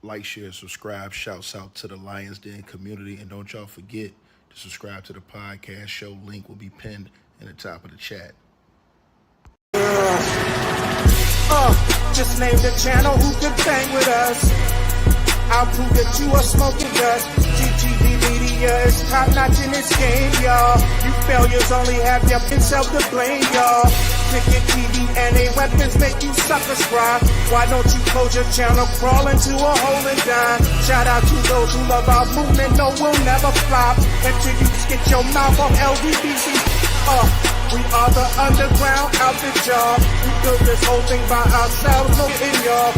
Like, share, subscribe. Shouts out to the Lions Den community. And don't y'all forget to subscribe to the podcast show. Link will be pinned in the top of the chat. Just name the channel who could bang with us. I'll prove that you are smoking dust. GGB Media is top notch in this game, y'all. You failures only have your self to blame, y'all. Cricket TV and a weapons make you suckers cry. Why don't you close your channel, crawl into a hole and die? Shout out to those who love our movement, no, we'll never flop until you get your mouth off LVBC. We are the underground outfit, y'all. We built this whole thing by ourselves, no in y'all.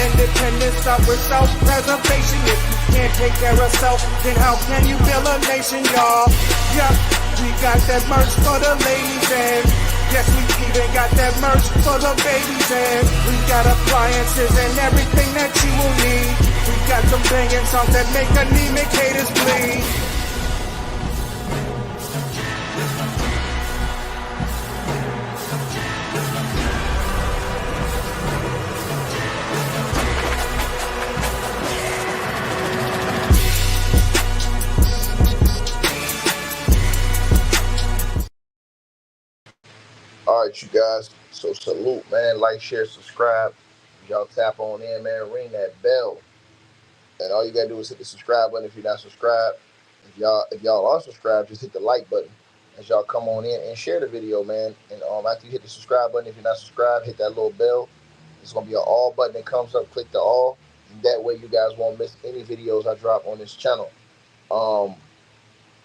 Independence up with self-preservation. If you can't take care of self, then how can you build a nation, y'all? Yup, we got that merch for the ladies and yes, we even got that merch for the babies and we got appliances and everything that you will need. We got some banging songs that make anemic haters bleed. All right, you guys. So salute, man. Like, share, subscribe. Y'all tap on in, man. Ring that bell, and all you gotta do is hit the subscribe button if you're not subscribed. If y'all are subscribed, just hit the like button as y'all come on in and share the video, man. And after you hit the subscribe button, if you're not subscribed, hit that little bell. It's gonna be an all button that comes up. Click the all, and that way you guys won't miss any videos I drop on this channel.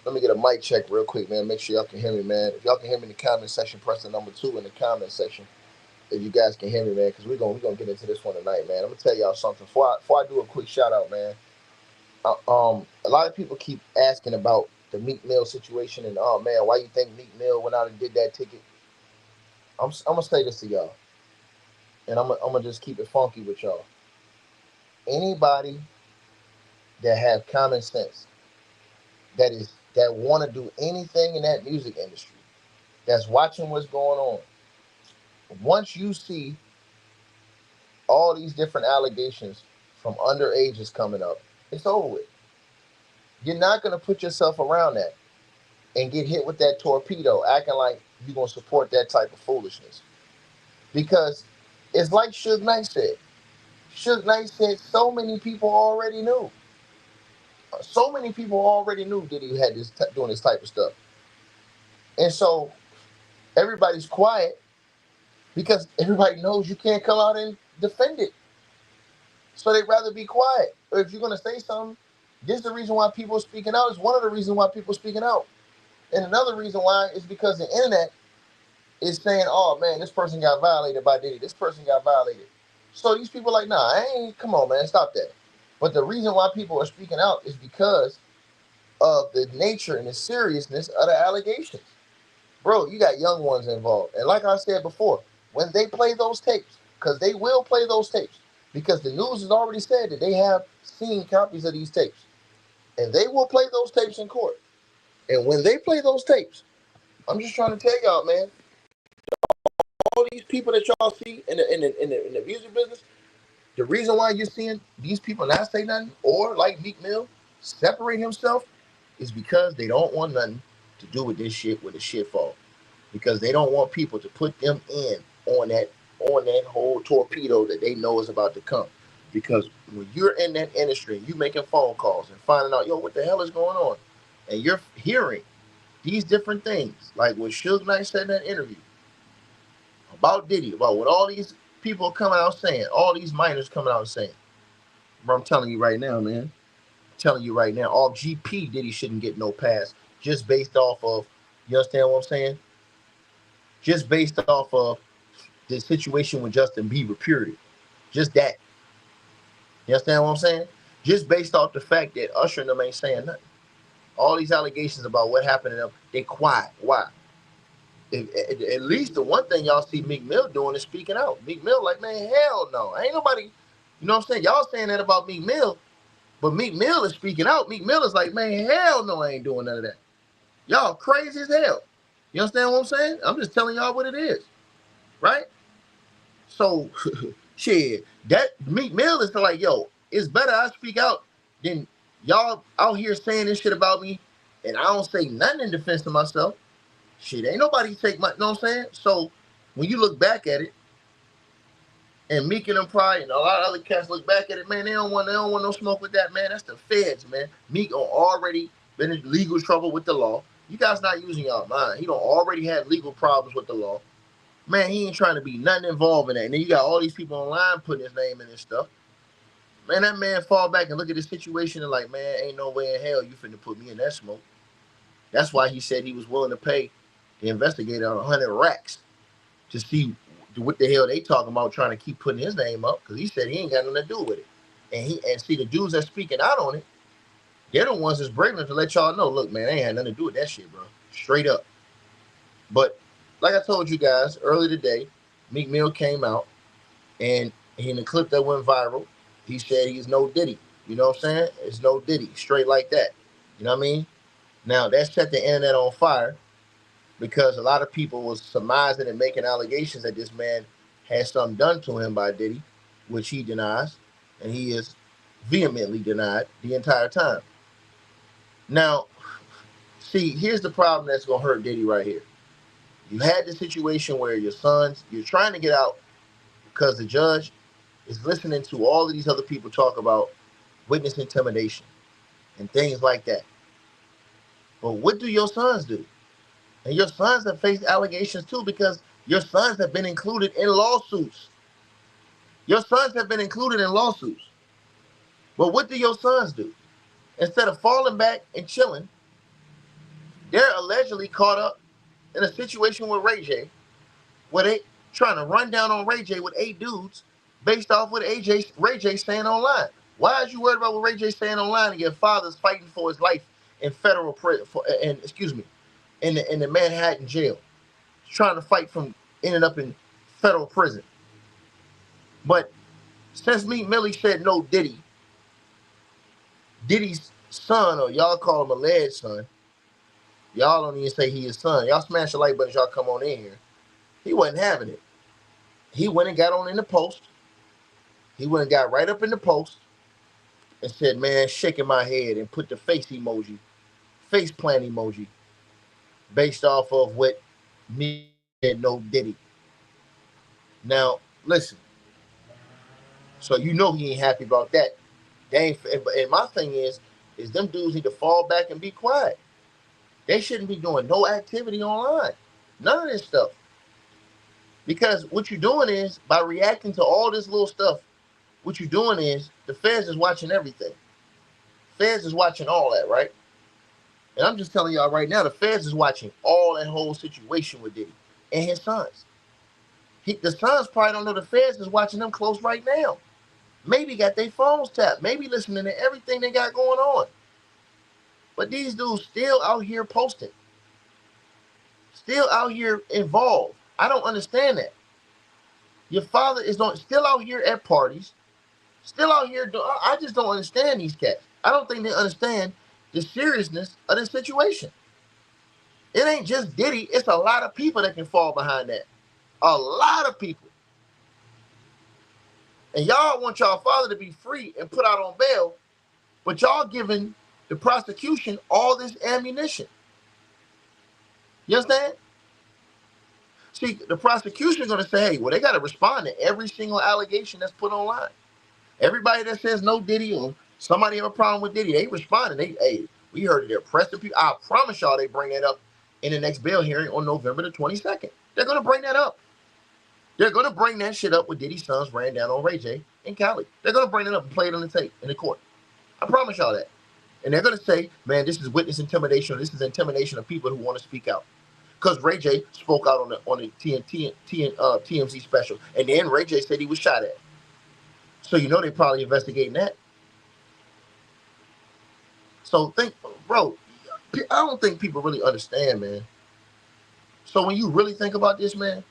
Let me get a mic check real quick, man. Make sure y'all can hear me, man. If y'all can hear me in the comment section, press the number 2 in the comment section. If you guys can hear me, man, because we're gonna get into this one tonight, man. I'm gonna tell y'all something. Before I do a quick shout out, man. A lot of people keep asking about the Meek Mill situation and man, why you think Meek Mill went out and did that ticket? I'm gonna say this to y'all, and I'm gonna just keep it funky with y'all. Anybody that have common sense, that want to do anything in that music industry, that's watching what's going on, once you see all these different allegations from underages coming up, it's over with. You're not going to put yourself around that and get hit with that torpedo acting like you're going to support that type of foolishness. Because it's like Suge Knight said. Suge Knight said so many people already knew. So many people already knew Diddy had this doing this type of stuff. And so everybody's quiet because everybody knows you can't come out and defend it. So they'd rather be quiet. Or if you're going to say something, this is the reason why people are speaking out. It's one of the reasons why people are speaking out. And another reason why is because the internet is saying, oh, man, this person got violated by Diddy. This person got violated. So these people are like, nah, come on, man, stop that. But the reason why people are speaking out is because of the nature and the seriousness of the allegations. Bro, you got young ones involved. And like I said before, when they play those tapes, because they will play those tapes, because the news has already said that they have seen copies of these tapes. And they will play those tapes in court. And when they play those tapes, I'm just trying to tell y'all, man, all these people that y'all see in the music business, the reason why you're seeing these people not say nothing, or like Meek Mill, separate himself, is because they don't want nothing to do with this shit when the shit fall. Because they don't want people to put them in on that whole torpedo that they know is about to come. Because when you're in that industry and you making phone calls and finding out, yo, what the hell is going on? And you're hearing these different things, like what Suge Knight said in that interview about Diddy, about what all these people are coming out saying, all these minors coming out saying. Bro, I'm telling you right now, man. I'm telling you right now, all GP Diddy shouldn't get no pass just based off of, you understand what I'm saying? Just based off of the situation with Justin Bieber, period. Just that. You understand what I'm saying? Just based off the fact that Usher and them ain't saying nothing. All these allegations about what happened to them, they quiet. Why? At least the one thing y'all see Meek Mill doing is speaking out. Meek Mill like, man, hell no. Ain't nobody, you know what I'm saying? Y'all saying that about Meek Mill, but Meek Mill is speaking out. Meek Mill is like, man, hell no, I ain't doing none of that. Y'all crazy as hell. You understand what I'm saying? I'm just telling y'all what it is. Right? So, shit, that Meek Mill is like, yo, it's better I speak out than y'all out here saying this shit about me, and I don't say nothing in defense of myself. Shit, ain't nobody take my, you know what I'm saying? So when you look back at it, and Meek and them probably and a lot of other cats look back at it, man, they don't want no smoke with that, man. That's the feds, man. Meek already been in legal trouble with the law. You guys not using y'all mind. He don't already have legal problems with the law. Man, he ain't trying to be nothing involved in that. And then you got all these people online putting his name in this stuff. Man, that man fall back and look at the situation and like, man, ain't no way in hell you finna put me in that smoke. That's why he said he was willing to pay the investigator 100 racks to see what the hell they talking about trying to keep putting his name up, because he said he ain't got nothing to do with it. And see the dudes that speaking out on it, they're the ones that's breaking it to let y'all know, look, man, they ain't had nothing to do with that shit, bro. Straight up. But like I told you guys earlier today, Meek Mill came out and in the clip that went viral, he said he's no Diddy. You know what I'm saying? It's no Diddy. Straight like that. You know what I mean? Now that set the internet on fire because a lot of people was surmising and making allegations that this man had something done to him by Diddy, which he denies, and he is vehemently denied the entire time. Now, see, here's the problem that's going to hurt Diddy right here. You had the situation where your sons, you're trying to get out because the judge is listening to all of these other people talk about witness intimidation and things like that. But what do your sons do? And your sons have faced allegations too because your sons have been included in lawsuits. Your sons have been included in lawsuits. But what do your sons do? Instead of falling back and chilling, they're allegedly caught up in a situation with Ray J where they trying to run down on Ray J with 8 dudes based off what Ray J saying online. Why is you worried about what Ray J saying online and your father's fighting for his life in federal prison, in the Manhattan jail, trying to fight from ending up in federal prison? But since Meek Mill said no Diddy, Diddy's son, or y'all call him alleged son, y'all don't even say he his son. Y'all smash the like button, y'all come on in here. He wasn't having it. He went and got on in the post. He went and got right up in the post and said, man, shaking my head, and put the face emoji, face plant emoji, based off of what me said no Diddy. Now, listen. So you know he ain't happy about that. They ain't, and my thing is them dudes need to fall back and be quiet. They shouldn't be doing no activity online. None of this stuff. Because what you're doing is, by reacting to all this little stuff, what you're doing is, the feds is watching everything. Feds is watching all that, right? And I'm just telling y'all right now, the feds is watching all that whole situation with Diddy and his sons. The sons probably don't know the feds is watching them close right now. Maybe got their phones tapped. Maybe listening to everything they got going on. But these dudes still out here posting. Still out here involved. I don't understand that. Your father is still out here at parties. Still out here. I just don't understand these cats. I don't think they understand the seriousness of this situation. It ain't just Diddy. It's a lot of people that can fall behind that. A lot of people. And y'all want y'all father to be free and put out on bail, but y'all giving the prosecution all this ammunition. You understand? See, the prosecution is going to say, hey, well, they got to respond to every single allegation that's put online. Everybody that says no Diddy or somebody have a problem with Diddy, they responding. Hey, we heard they're pressing people. I promise y'all they bring that up in the next bail hearing on November the 22nd. They're going to bring that up. They're going to bring that shit up with Diddy's sons ran down on Ray J in Cali. They're going to bring it up and play it on the tape in the court. I promise y'all that. And they're going to say, man, this is witness intimidation, or this is intimidation of people who want to speak out. Because Ray J spoke out on the TMZ special. And then Ray J said he was shot at. So you know they're probably investigating that. So bro, I don't think people really understand, man. So when you really think about this, man,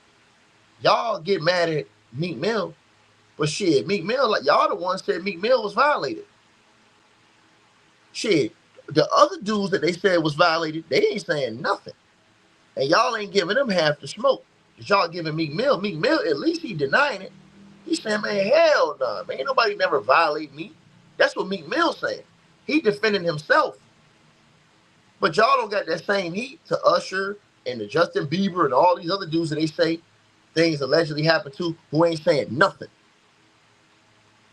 y'all get mad at Meek Mill, but shit, Meek Mill, like y'all the ones said Meek Mill was violated. Shit, the other dudes that they said was violated, they ain't saying nothing. And y'all ain't giving them half the smoke. But y'all giving Meek Mill, at least he denying it. He's saying, man, hell no, man, ain't nobody never violate me. That's what Meek Mill saying. He defending himself. But y'all don't got that same heat to Usher and to Justin Bieber and all these other dudes that they say things allegedly happened to who ain't saying nothing.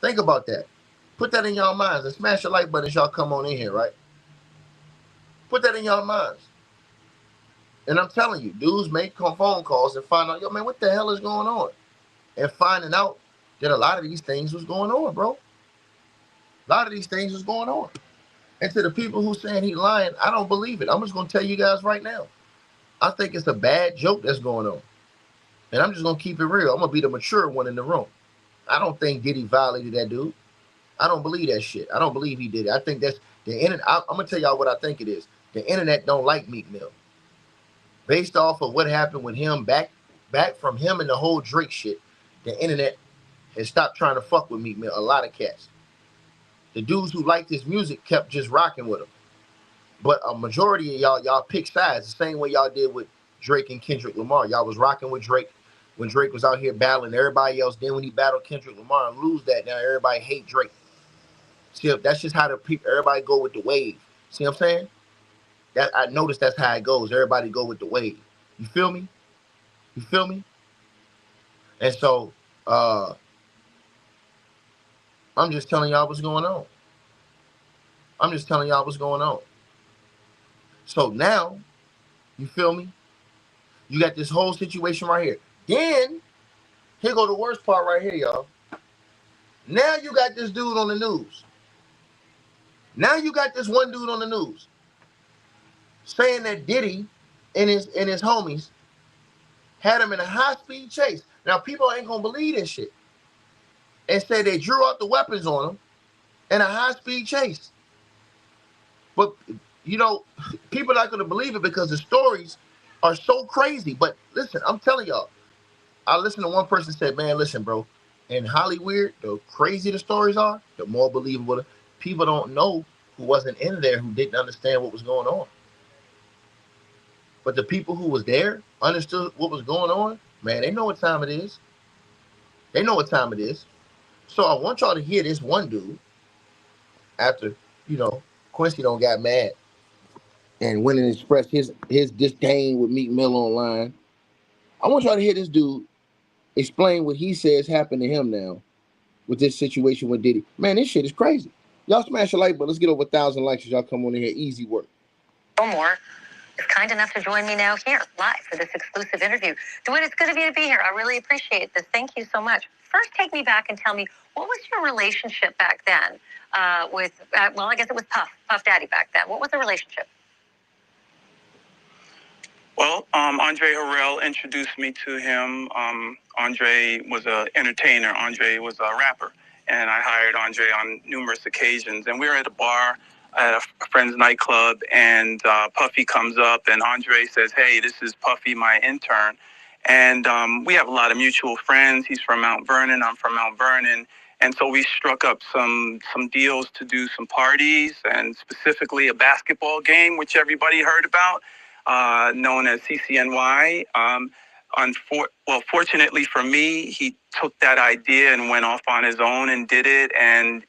Think about that. Put that in y'all minds and smash the like button as y'all come on in here, right? Put that in y'all minds. And I'm telling you, dudes make phone calls and find out, yo, man, what the hell is going on? And finding out that a lot of these things was going on, bro. A lot of these things was going on. And to the people who saying he lying, I don't believe it. I'm just going to tell you guys right now. I think it's a bad joke that's going on. And I'm just going to keep it real. I'm going to be the mature one in the room. I don't think Diddy violated that dude. I don't believe that shit. I don't believe he did it. I think that's the internet. I'm going to tell y'all what I think it is. The internet don't like Meek Mill. Based off of what happened with him, back from him and the whole Drake shit, the internet has stopped trying to fuck with Meek Mill. A lot of cats. The dudes who liked his music kept just rocking with him. But a majority of y'all pick sides the same way y'all did with Drake and Kendrick Lamar. Y'all was rocking with Drake when Drake was out here battling everybody else. Then when he battled Kendrick Lamar and lose that, now everybody hate Drake. See, that's just how the people, everybody go with the wave. See what I'm saying? That I noticed that's how it goes. Everybody go with the wave. You feel me? You feel me? And so I'm just telling y'all what's going on. I'm just telling y'all what's going on. So now, you feel me? You got this whole situation right here. Then, here go the worst part right here, y'all. Now you got this dude on the news. Now you got this one dude on the news saying that Diddy and his homies had him in a high-speed chase. Now, people ain't going to believe this shit. And say they drew out the weapons on him in a high-speed chase. But, you know, people are not going to believe it because the stories are so crazy. But listen, I'm telling y'all, I listened to one person say, man, listen, bro, in Hollywood, the crazier the stories are, the more believable. People don't know who wasn't in there, who didn't understand what was going on. But the people who was there understood what was going on. Man, they know what time it is. They know what time it is. So I want y'all to hear this one dude after, you know, Quincy don't got mad and went and expressed his disdain with Meek Mill online. I want y'all to hear this dude explain what he says happened to him now with this situation with Diddy. Man, this shit is crazy. Y'all smash a like button. Let's get over 1,000 likes as y'all come on in here. Easy work. Gilmore is kind enough to join me now here live for this exclusive interview. DeWitt, it's good of you to be here. I really appreciate this. Thank you so much. First, take me back and tell me, what was your relationship back then with, well, I guess it was Puff Daddy back then. What was the relationship? Well, Andre Harrell introduced me to him. Andre was an entertainer. Andre was a rapper. And I hired Andre on numerous occasions. And we were at a bar at a friend's nightclub, and Puffy comes up, and Andre says, hey, this is Puffy, my intern. And we have a lot of mutual friends. He's from Mount Vernon. I'm from Mount Vernon. And so we struck up some deals to do some parties, and specifically a basketball game, which everybody heard about, known as CCNY. Fortunately for me, he took that idea and went off on his own and did it. And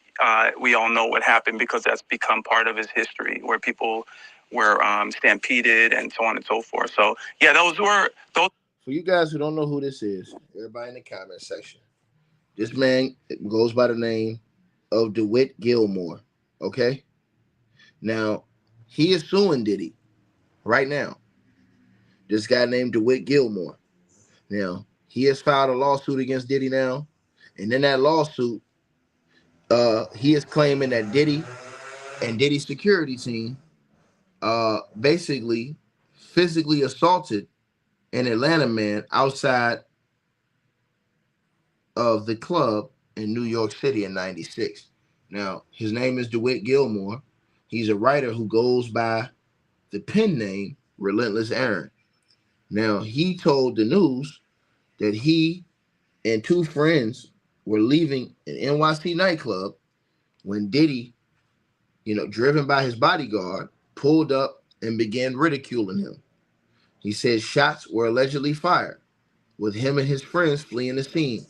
we all know what happened because that's become part of his history, where people were stampeded and so on and so forth. So, yeah, those. For you guys who don't know who this is, everybody in the comment section, this man goes by the name of DeWitt Gilmore, okay? Now, he is suing Diddy right now. This guy named DeWitt Gilmore. Now, he has filed a lawsuit against Diddy now, and in that lawsuit, he is claiming that Diddy and Diddy's security team basically physically assaulted an Atlanta man outside of the club in New York City in '96. Now, his name is DeWitt Gilmore. He's a writer who goes by the pen name Relentless Aaron. Now, he told the news that he and two friends were leaving an NYC nightclub when Diddy, driven by his bodyguard, pulled up and began ridiculing him. He said shots were allegedly fired, with him and his friends fleeing the scene.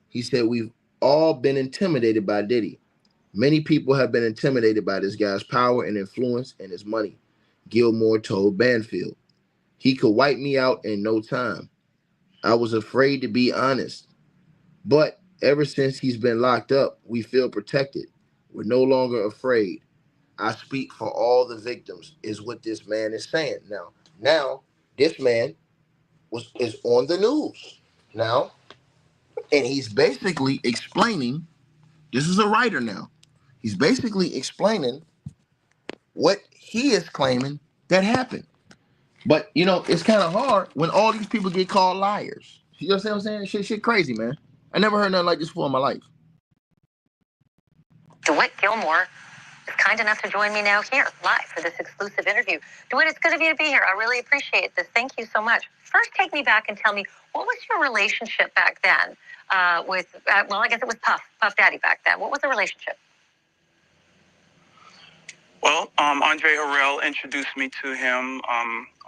He said, we've all been intimidated by Diddy. Many people have been intimidated by this guy's power and influence and his money. Gilmore told Banfield. He could wipe me out in no time. I was afraid to be honest. But ever since he's been locked up, we feel protected. We're no longer afraid. I speak for all the victims, is what this man is saying. Now, this man is on the news now, and he's basically explaining. This is a writer now. He's basically explaining what he is claiming that happened. But it's kind of hard when all these people get called liars. You know what I'm saying? Shit crazy, man. I never heard nothing like this before in my life. DeWitt Gilmore is kind enough to join me now here live for this exclusive interview. DeWitt, it's good of you to be here. I really appreciate this. Thank you so much. First, take me back and tell me, what was your relationship back then with, I guess it was Puff Daddy back then. What was the relationship? Well, Andre Harrell introduced me to him.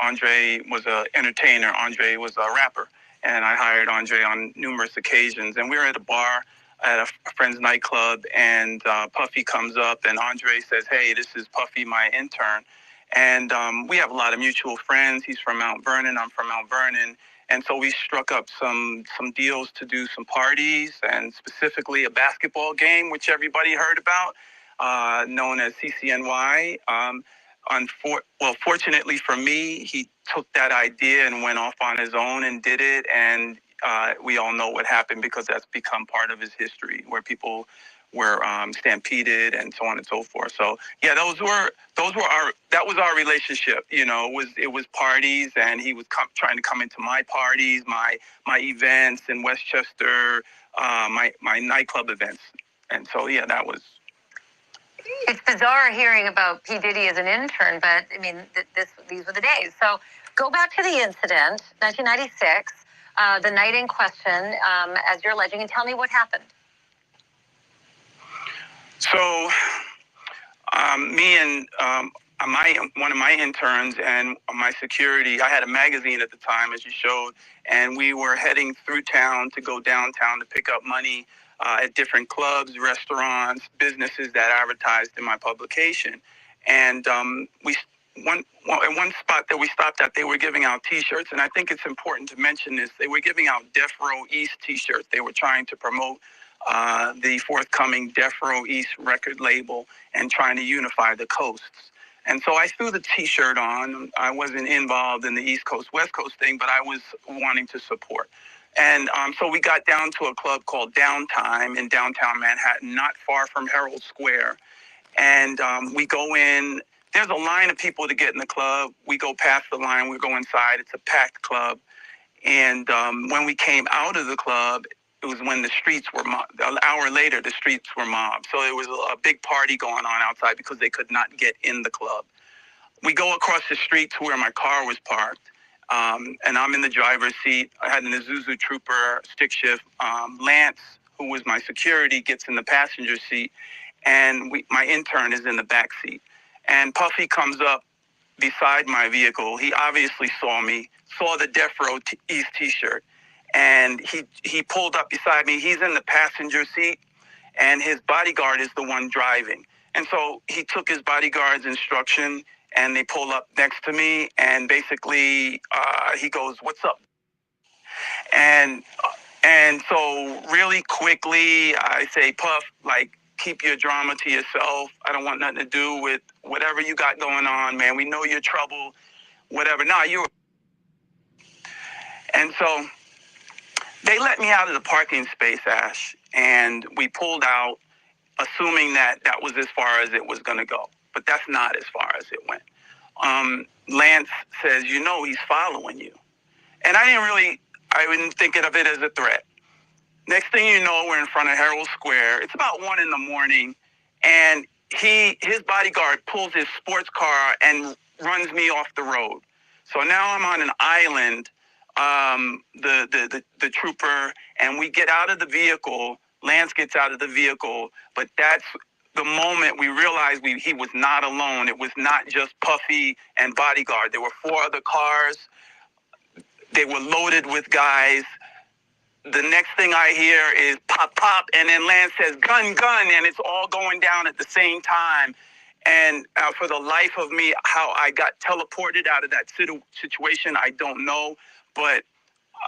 Andre was an entertainer. Andre was a rapper. And I hired Andre on numerous occasions. And we were at a bar at a friend's nightclub, and Puffy comes up, and Andre says, "Hey, this is Puffy, my intern." And we have a lot of mutual friends. He's from Mount Vernon. I'm from Mount Vernon. And so we struck up some deals to do some parties, and specifically a basketball game, which everybody heard about, known as CCNY. Fortunately for me, he took that idea and went off on his own and did it. And we all know what happened, because that's become part of his history, where people were stampeded and so on and so forth. So yeah, that was our relationship. It was parties, and he was trying to come into my parties, my events in Westchester, my nightclub events. And so yeah, that was. It's bizarre hearing about P. Diddy as an intern, but I mean, these were the days. So go back to the incident, 1996, the night in question, as you're alleging, and tell me what happened. So, me and one of my interns and my security, I had a magazine at the time, as you showed, and we were heading through town to go downtown to pick up money at different clubs, restaurants, businesses that advertised in my publication. And one spot that we stopped at, they were giving out T-shirts, and I think it's important to mention this. They were giving out Death Row East T-shirts. They were trying to promote the forthcoming Death Row East record label and trying to unify the coasts. And so I threw the T-shirt on. I wasn't involved in the East Coast, West Coast thing, but I was wanting to support. And so we got down to a club called Downtime in downtown Manhattan, not far from Herald Square. And we go in. There's a line of people to get in the club. We go past the line. We go inside. It's a packed club. And when we came out of the club, it was when the streets were mobbed. An hour later, the streets were mobbed. So there was a big party going on outside because they could not get in the club. We go across the street to where my car was parked, and I'm in the driver's seat. I had an Isuzu Trooper stick shift. Lance, who was my security, gets in the passenger seat, and my intern is in the back seat. And Puffy comes up beside my vehicle. He obviously saw me, saw the Death Row East T-shirt. And he pulled up beside me. He's in the passenger seat, and his bodyguard is the one driving. And so he took his bodyguard's instruction, and they pull up next to me, and basically he goes, "What's up?" And so really quickly I say, "Puff, keep your drama to yourself. I don't want nothing to do with whatever you got going on, man. We know you're trouble, whatever." And so they let me out of the parking space, Ash, and we pulled out, assuming that was as far as it was going to go. But that's not as far as it went. Lance says, "He's following you." And I didn't think of it as a threat. Next thing you know, we're in front of Herald Square. It's about 1 a.m, and his bodyguard pulls his sports car and runs me off the road. So now I'm on an island, the trooper, and we get out of the vehicle. Lance gets out of the vehicle, but that's the moment we realized he was not alone. It was not just Puffy and bodyguard. There were 4 other cars. They were loaded with guys. the next thing I hear is pop, pop, and then Lance says gun, gun, and it's all going down at the same time. And for the life of me, how I got teleported out of that situation, I don't know. But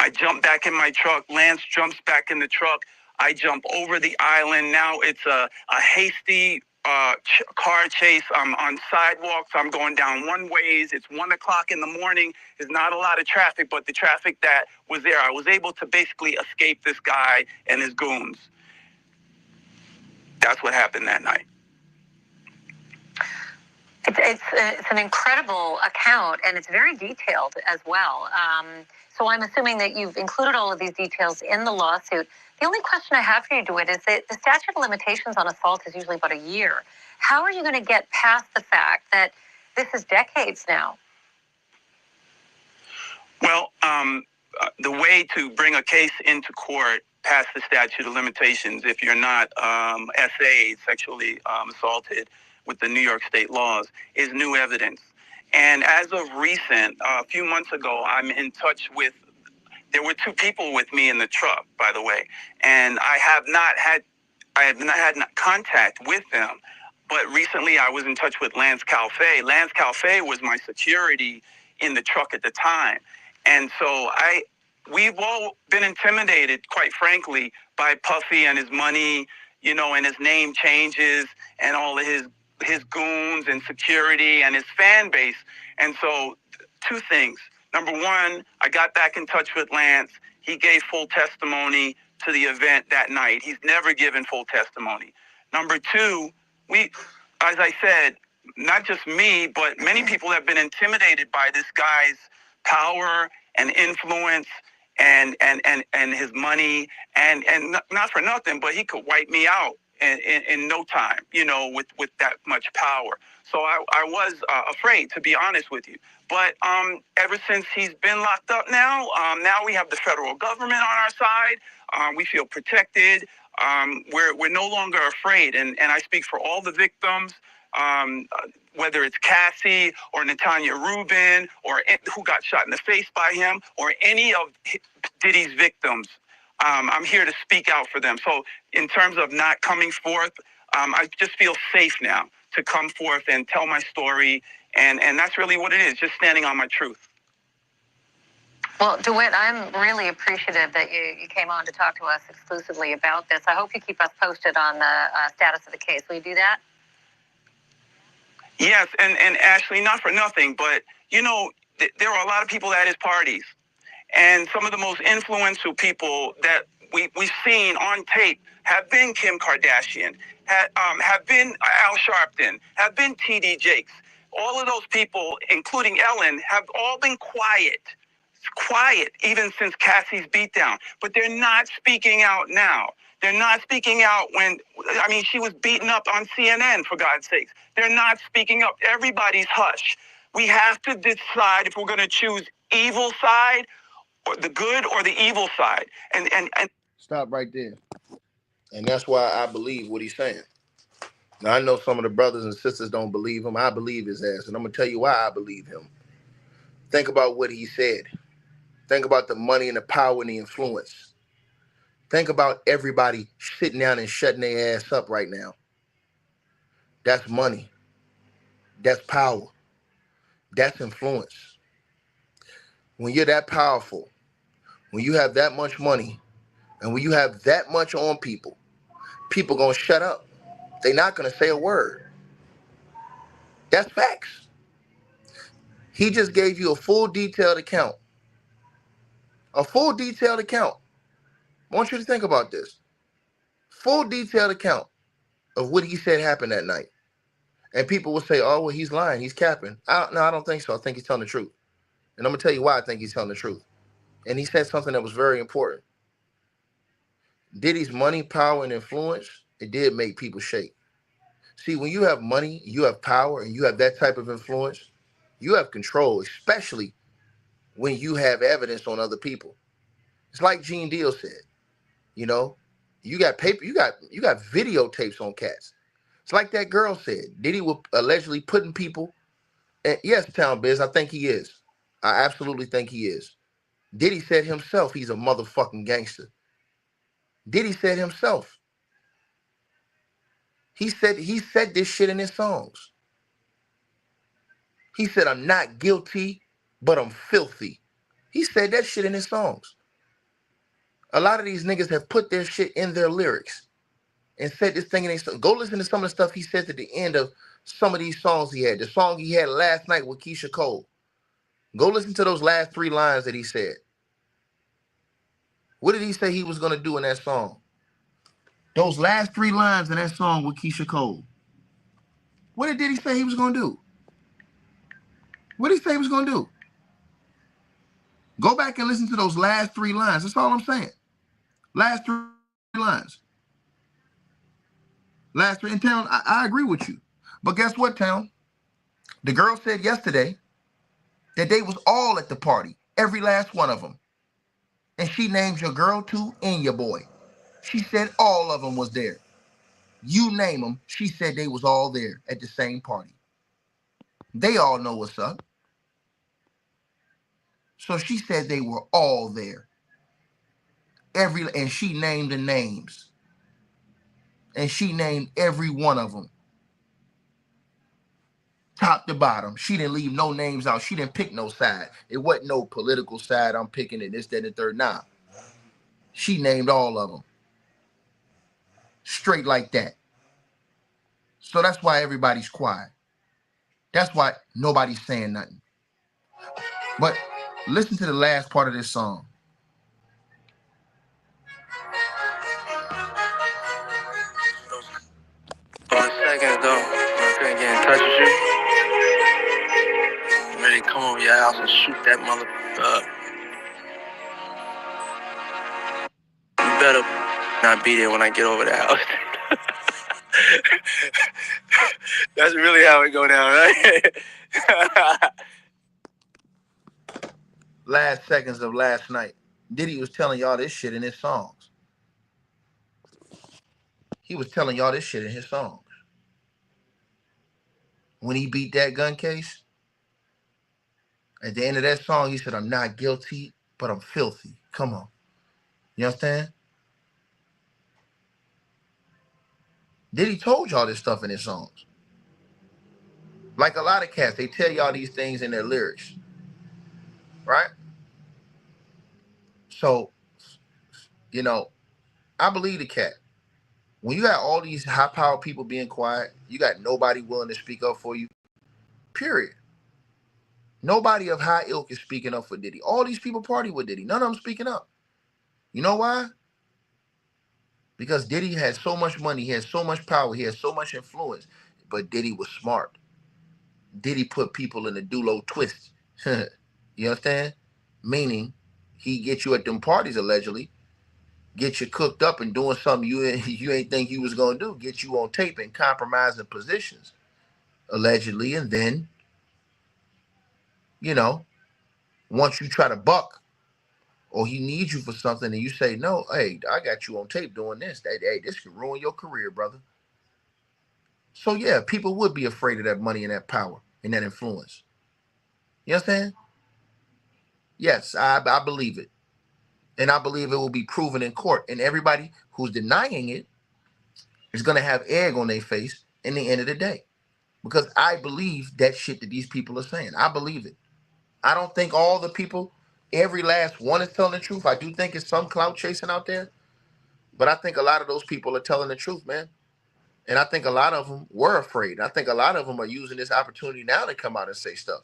I jump back in my truck. Lance jumps back in the truck. I jump over the island. Now it's a hasty car chase. I'm on sidewalks. I'm going down one ways. It's 1 o'clock in the morning. There's not a lot of traffic, but the traffic that was there, I was able to basically escape this guy and his goons. That's what happened that night. It's an incredible account, and it's very detailed as well. So I'm assuming that you've included all of these details in the lawsuit. The only question I have for you, DeWitt, is that the statute of limitations on assault is usually about a year. How are you going to get past the fact that this is decades now? Well, the way to bring a case into court past the statute of limitations, if you're not SA'd, sexually assaulted with the New York state laws, is new evidence. And as of recent, a few months ago, I'm in touch with, there were 2 people with me in the truck, by the way, and I have not had contact with them. But recently I was in touch with Lance Calfe. Lance Calfe was my security in the truck at the time. And so we've all been intimidated, quite frankly, by Puffy and his money, you know, and his name changes and all of his goons and security and his fan base. And so 2 things. Number 1, I got back in touch with Lance. He gave full testimony to the event that night. He's never given full testimony. Number 2, as I said, not just me, but many people have been intimidated by this guy's power and influence and his money, and not for nothing, but he could wipe me out in no time, you know, with that much power. So I was afraid, to be honest with you. But ever since he's been locked up now we have the federal government on our side. We feel protected. We're no longer afraid. And I speak for all the victims, whether it's Cassie or Natanya Rubin or who got shot in the face by him or any of Diddy's victims. I'm here to speak out for them. So in terms of not coming forth, I just feel safe now to come forth and tell my story. And that's really what it is, just standing on my truth. Well, DeWitt, I'm really appreciative that you came on to talk to us exclusively about this. I hope you keep us posted on the status of the case. Will you do that? Yes, and Ashley, not for nothing, but, you know, there are a lot of people at his parties. And some of the most influential people that we've seen on tape have been Kim Kardashian, have been Al Sharpton, have been T.D. Jakes. All of those people, including Ellen, have all been quiet even since Cassie's beatdown. But they're not speaking out now. They're not speaking out when, I mean, she was beaten up on CNN, for God's sakes. They're not speaking up. Everybody's hush. We have to decide if we're going to choose evil side or the good or the evil side. And Stop right there. And that's why I believe what he's saying. Now, I know some of the brothers and sisters don't believe him. I believe his ass. And I'm going to tell you why I believe him. Think about what he said. Think about the money and the power and the influence. Think about everybody sitting down and shutting their ass up right now. That's money. That's power. That's influence. When you're that powerful, when you have that much money, and when you have that much on people, people gonna shut up. They're not gonna say a word. That's facts. He just gave you a full detailed account. A full detailed account. I want you to think about this. Full detailed account of what he said happened that night. And people will say, oh, well, he's lying. He's capping. No, I don't think so. I think he's telling the truth. And I'm going to tell you why I think he's telling the truth. And he said something that was very important. Diddy's money, power, and influence, it did make people shake. See, when you have money, you have power, and you have that type of influence, you have control, especially when you have evidence on other people. It's like Gene Deal said, you know, you got paper, you got videotapes on cats. It's like that girl said, Diddy was allegedly putting people, and yes, Town Biz, I think he is. I absolutely think he is. Diddy said himself he's a motherfucking gangster. Diddy said himself. He said this shit in his songs. He said, I'm not guilty, but I'm filthy. He said that shit in his songs. A lot of these niggas have put their shit in their lyrics and said this thing in their songs. Go listen to some of the stuff he says at the end of some of these songs he had. The song he had last night with Keisha Cole. Go listen to those last 3 lines that he said. What did he say he was going to do in that song? Those last 3 lines in that song with Keisha Cole. What did Diddy say he was going to do? What did he say he was going to do? Go back and listen to those last 3 lines. That's all I'm saying. Last 3 lines. Last 3. And Town, I agree with you. But guess what, Town? The girl said yesterday that they was all at the party. Every last one of them. And she named your girl too and your boy. She said all of them was there. You name them, she said they was all there at the same party. They all know what's up. So she said they were all there. And she named the names. And she named every one of them. Top to bottom. She didn't leave no names out. She didn't pick no side. It wasn't no political side. I'm picking it, this, that, and the third. Nah. She named all of them. Straight like that. So that's why everybody's quiet. That's why nobody's saying nothing. But listen to the last part of this song. For a second though, I couldn't get in touch with you. I'm ready to come over your house and shoot that motherfucker up. You better not be there when I get over the house. That's really how it go down, right? Last seconds of last night. Diddy was telling y'all this shit in his songs. He was telling y'all this shit in his songs. When he beat that gun case, at the end of that song, he said, I'm not guilty, but I'm filthy. Come on. You understand? Diddy told y'all this stuff in his songs. Like a lot of cats, they tell y'all these things in their lyrics. Right? So, you know, I believe the cat. When you got all these high-powered people being quiet, you got nobody willing to speak up for you, period. Nobody of high ilk is speaking up for Diddy. All these people party with Diddy. None of them speaking up. You know why? Because Diddy has so much money, he has so much power, he has so much influence. But Diddy was smart. Diddy put people in the Dulo twist. You understand? Meaning, he get you at them parties allegedly, get you cooked up and doing something you ain't think you was gonna do, get you on tape and compromising positions, allegedly, and then, you know, once you try to buck, or he needs you for something and you say, no, hey, I got you on tape doing this. Hey, this could ruin your career, brother. So yeah, people would be afraid of that money and that power and that influence. You understand? Yes, I believe it. And I believe it will be proven in court. And everybody who's denying it is going to have egg on their face in the end of the day. Because I believe that shit that these people are saying. I believe it. I don't think all the people, every last one is telling the truth. I do think it's some clout chasing out there. But I think a lot of those people are telling the truth, man. And I think a lot of them were afraid. I think a lot of them are using this opportunity now to come out and say stuff.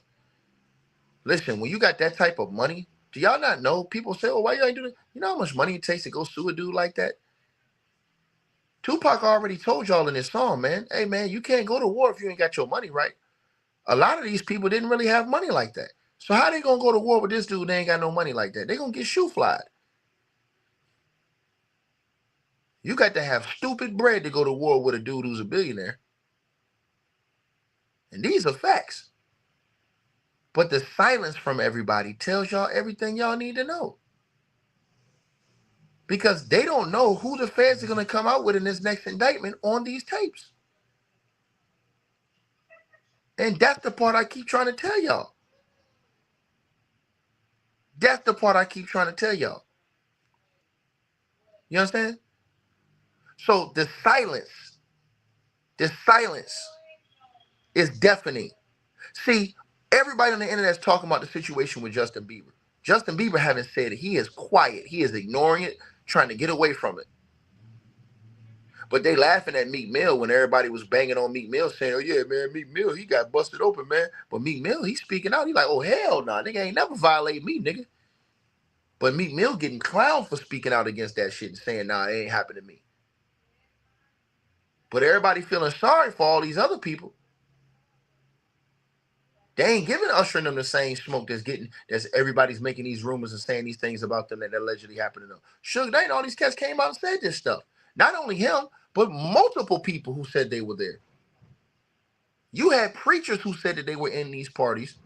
Listen, when you got that type of money, do y'all not know? People say, oh, why you ain't doing it? You know how much money it takes to go sue a dude like that? Tupac already told y'all in his song, man, hey, man, you can't go to war if you ain't got your money right. A lot of these people didn't really have money like that. So how they going to go to war with this dude they ain't got no money like that? They going to get shoe flied. You got to have stupid bread to go to war with a dude who's a billionaire. And these are facts. But the silence from everybody tells y'all everything y'all need to know. Because they don't know who the feds are going to come out with in this next indictment on these tapes. And that's the part I keep trying to tell y'all. That's the part I keep trying to tell y'all. You understand? So the silence is deafening. See, everybody on the internet is talking about the situation with Justin Bieber. Justin Bieber having said it, he is quiet. He is ignoring it, trying to get away from it. But they laughing at Meek Mill when everybody was banging on Meek Mill saying, oh yeah, man, Meek Mill, he got busted open, man. But Meek Mill, he's speaking out. He like, oh hell no, nigga ain't never violate me, nigga. But Meek Mill getting clowned for speaking out against that shit and saying, nah, it ain't happened to me. But everybody feeling sorry for all these other people. They ain't giving Usher and them the same smoke that's everybody's making these rumors and saying these things about them that allegedly happened to them. Suge Knight and all these cats came out and said this stuff. Not only him, but multiple people who said they were there. You had preachers who said that they were in these parties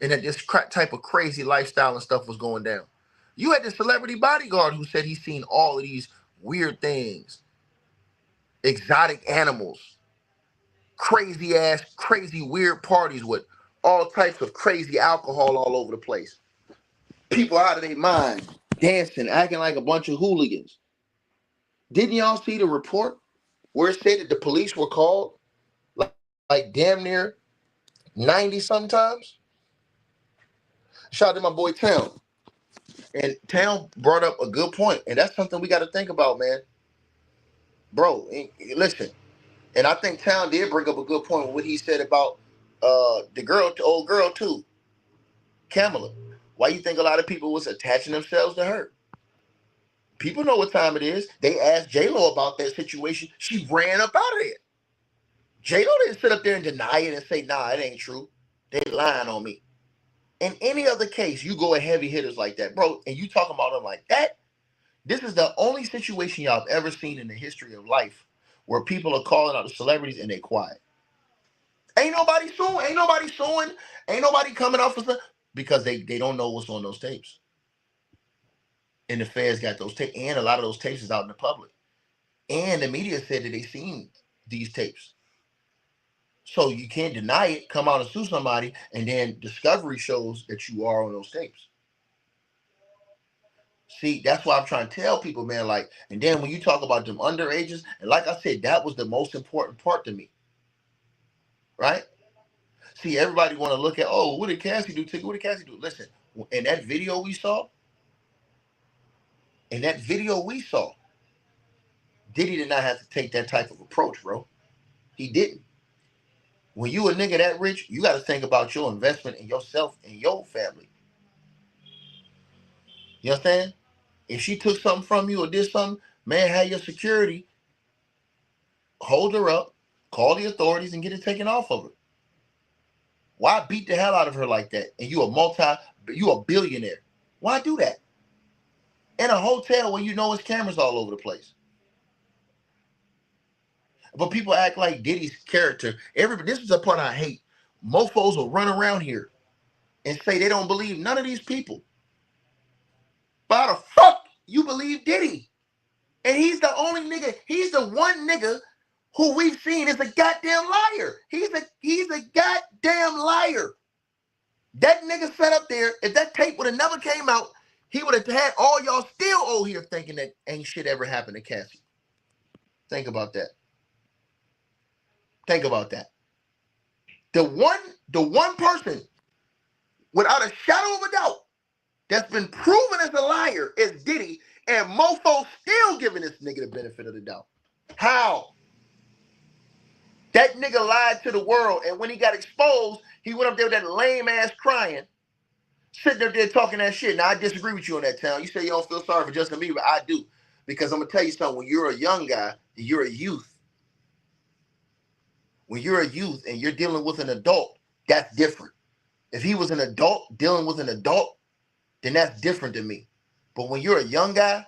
and that this type of crazy lifestyle and stuff was going down. You had the celebrity bodyguard who said he's seen all of these weird things, exotic animals, crazy ass, crazy weird parties with all types of crazy alcohol all over the place. People out of their mind, dancing, acting like a bunch of hooligans. Didn't y'all see the report where it said that the police were called like damn near 90 sometimes? Shout out to my boy Town. And Town brought up a good point, and that's something we got to think about, man. Bro, listen, and I think Town did bring up a good point with what he said about the old girl too, Kamala. Why you think a lot of people was attaching themselves to her? People know what time it is. They asked J-Lo about that situation. She ran up out of there. J-Lo didn't sit up there and deny it and say, nah, it ain't true. They lying on me. In any other case, you go at heavy hitters like that, bro, and you talking about them like that, this is the only situation y'all have ever seen in the history of life where people are calling out the celebrities and they quiet. Ain't nobody suing, ain't nobody coming out for something because they don't know what's on those tapes. And the feds got those tapes, and a lot of those tapes is out in the public. And the media said that they seen these tapes. So you can't deny it, come out and sue somebody, and then discovery shows that you are on those tapes. See, that's why I'm trying to tell people, man, like, and then when you talk about them underages, and like I said, that was the most important part to me. Right? See, everybody want to look at, oh, what did Cassie do? What did Cassie do? Listen, in that video we saw, Diddy did not have to take that type of approach, bro. He didn't. When you a nigga that rich, you got to think about your investment in yourself and your family. You understand? If she took something from you or did something, man, have your security, hold her up, call the authorities, and get it taken off of her. Why beat the hell out of her like that? And you a billionaire. Why do that? In a hotel where you know it's cameras all over the place. But people act like Diddy's character. This is the part I hate. Mofos will run around here and say they don't believe none of these people. But how the fuck you believe Diddy? And he's the only nigga, he's the one nigga who we've seen is a goddamn liar. He's a goddamn liar. That nigga sat up there, if that tape would have never came out, he would have had all y'all still over here thinking that ain't shit ever happened to Cassie. Think about that. Think about that. The one person, without a shadow of a doubt, that's been proven as a liar is Diddy, and Mofo still giving this nigga the benefit of the doubt. How? That nigga lied to the world, and when he got exposed, he went up there with that lame ass crying, sitting up there talking that shit. Now, I disagree with you on that, Town. You say you don't feel sorry for Justin Bieber. I do. Because I'm going to tell you something. When you're a young guy, you're a youth. When you're a youth and you're dealing with an adult, that's different. If he was an adult dealing with an adult, then that's different to me. But when you're a young guy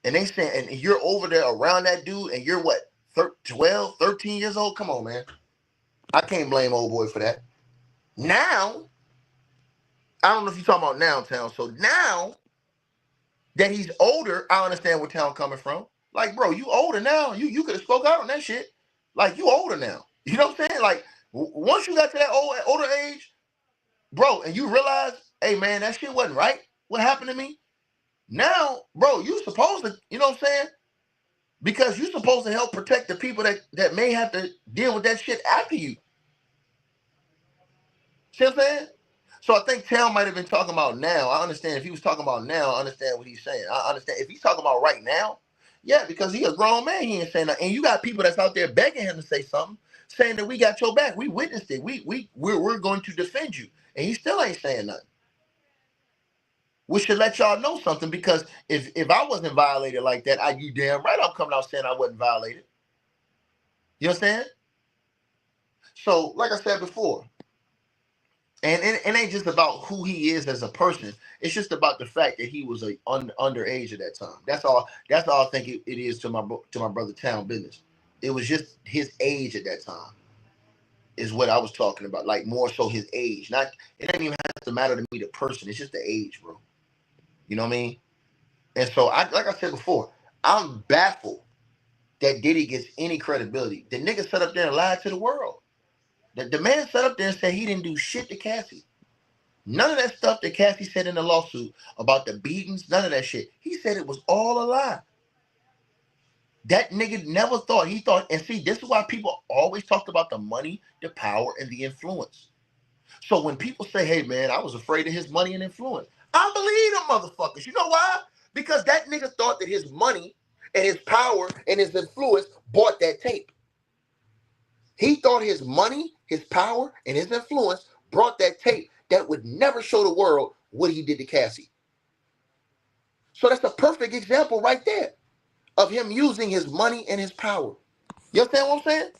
and they say, and you're over there around that dude and you're what, 12, 13 years old? Come on, man. I can't blame old boy for that. Now, I don't know if you're talking about now, Town. So now that he's older, I understand where Town coming from. Like, bro, you older now. You could have spoke out on that shit. Like, you older now. You know what I'm saying? Like, once you got to that older age, bro, and you realize, hey, man, that shit wasn't right. What happened to me? Now, bro, you supposed to, you know what I'm saying? Because you're supposed to help protect the people that may have to deal with that shit after you. See what I'm saying? So I think Tal might have been talking about now. I understand if he was talking about now, I understand what he's saying. I understand if he's talking about right now, yeah, because he a grown man, he ain't saying nothing. And you got people that's out there begging him to say something, saying that we got your back. We witnessed it. We're going to defend you. And he still ain't saying nothing. We should let y'all know something, because if I wasn't violated like that, you damn right I'm coming out saying I wasn't violated. You understand? So, like I said before, and it ain't just about who he is as a person. It's just about the fact that he was underage at that time. That's all. That's all I think it is to my brother Town Business. It was just his age at that time is what I was talking about. Like more so his age. Not it ain't even have to matter to me the person. It's just the age, bro. You know what I mean? And so like I said before, I'm baffled that Diddy gets any credibility. The nigga sat up there and lied to the world. The man sat up there and said he didn't do shit to Cassie. None of that stuff that Cassie said in the lawsuit about the beatings, none of that shit. He said it was all a lie. That nigga never thought. He thought, and see, this is why people always talked about the money, the power, and the influence. So when people say, hey, man, I was afraid of his money and influence, I believe them motherfuckers. You know why? Because that nigga thought that his money and his power and his influence bought that tape. He thought his money, his power, and his influence brought that tape that would never show the world what he did to Cassie. So that's a perfect example right there of him using his money and his power. You understand what I'm saying?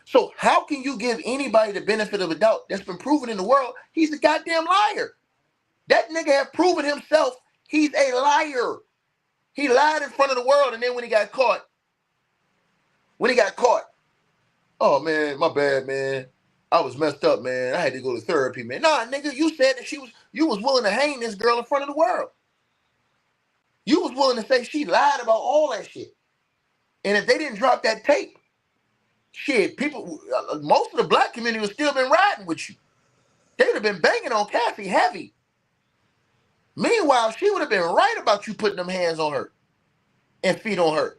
So how can you give anybody the benefit of a doubt that's been proven in the world? He's a goddamn liar. That nigga have proven himself he's a liar. He lied in front of the world, and then when he got caught, oh man, my bad, man. I was messed up, man. I had to go to therapy, man. Nah, nigga, you said that you was willing to hang this girl in front of the world. You was willing to say she lied about all that shit. And if they didn't drop that tape, shit, people, most of the black community would still been riding with you. They would have been banging on Cassie heavy. Meanwhile, she would have been right about you putting them hands on her and feet on her.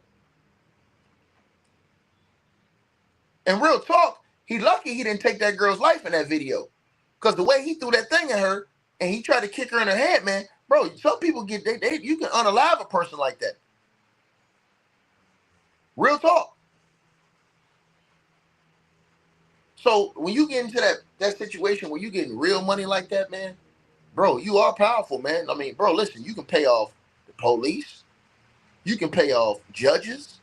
And real talk, he lucky he didn't take that girl's life in that video. Because the way he threw that thing at her and he tried to kick her in her head, man, bro, some people get, you can unalive a person like that. Real talk. So when you get into that situation where you getting real money like that, man, bro, you are powerful, man. I mean, bro, listen, you can pay off the police. You can pay off judges.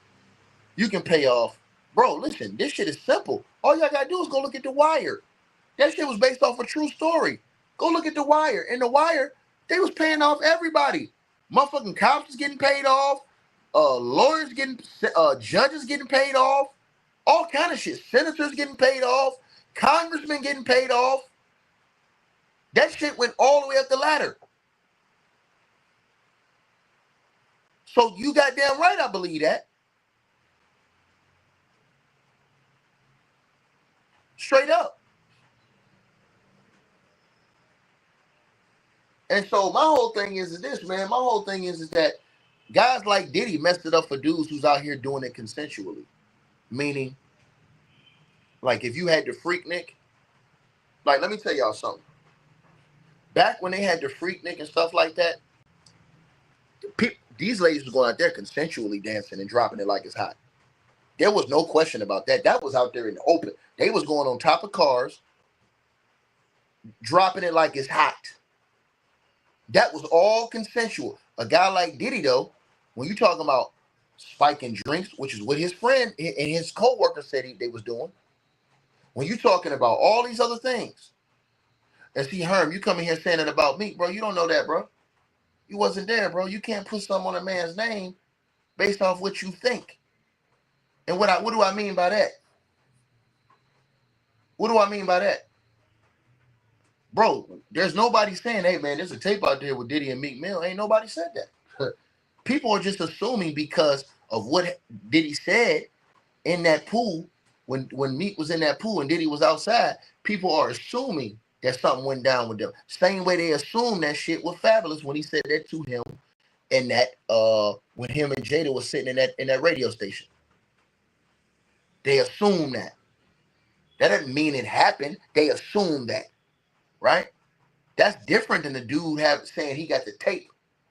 You can pay off, bro, listen, this shit is simple. All y'all gotta do is go look at The Wire. That shit was based off a true story. Go look at The Wire. In The Wire, they was paying off everybody. Motherfucking cops is getting paid off. Lawyers getting, judges getting paid off. All kind of shit. Senators getting paid off. Congressmen getting paid off. That shit went all the way up the ladder. So you goddamn right, I believe that. Straight up. And so my whole thing is this, man. My whole thing is that guys like Diddy messed it up for dudes who's out here doing it consensually. Meaning, like if you had the Freaknik, like let me tell y'all something. Back when they had the Freaknik and stuff like that, these ladies was going out there consensually dancing and dropping it like it's hot. There was no question about that. That was out there in the open. They was going on top of cars, dropping it like it's hot. That was all consensual. A guy like Diddy, though, when you're talking about spiking drinks, which is what his friend and his co-worker said they was doing, when you're talking about all these other things, and see, Herm, you coming here saying it about me, bro, you don't know that, bro. You wasn't there, bro. You can't put something on a man's name based off what you think. And what do I mean by that? What do I mean by that? Bro, there's nobody saying, hey, man, there's a tape out there with Diddy and Meek Mill. Ain't nobody said that. People are just assuming because of what Diddy said in that pool, when Meek was in that pool and Diddy was outside, people are assuming that something went down with them. Same way they assumed that shit was Fabulous when he said that to him in that when him and Jada was sitting in that radio station. They assume that. That doesn't mean it happened. They assume that, right? That's different than the dude saying he got the tape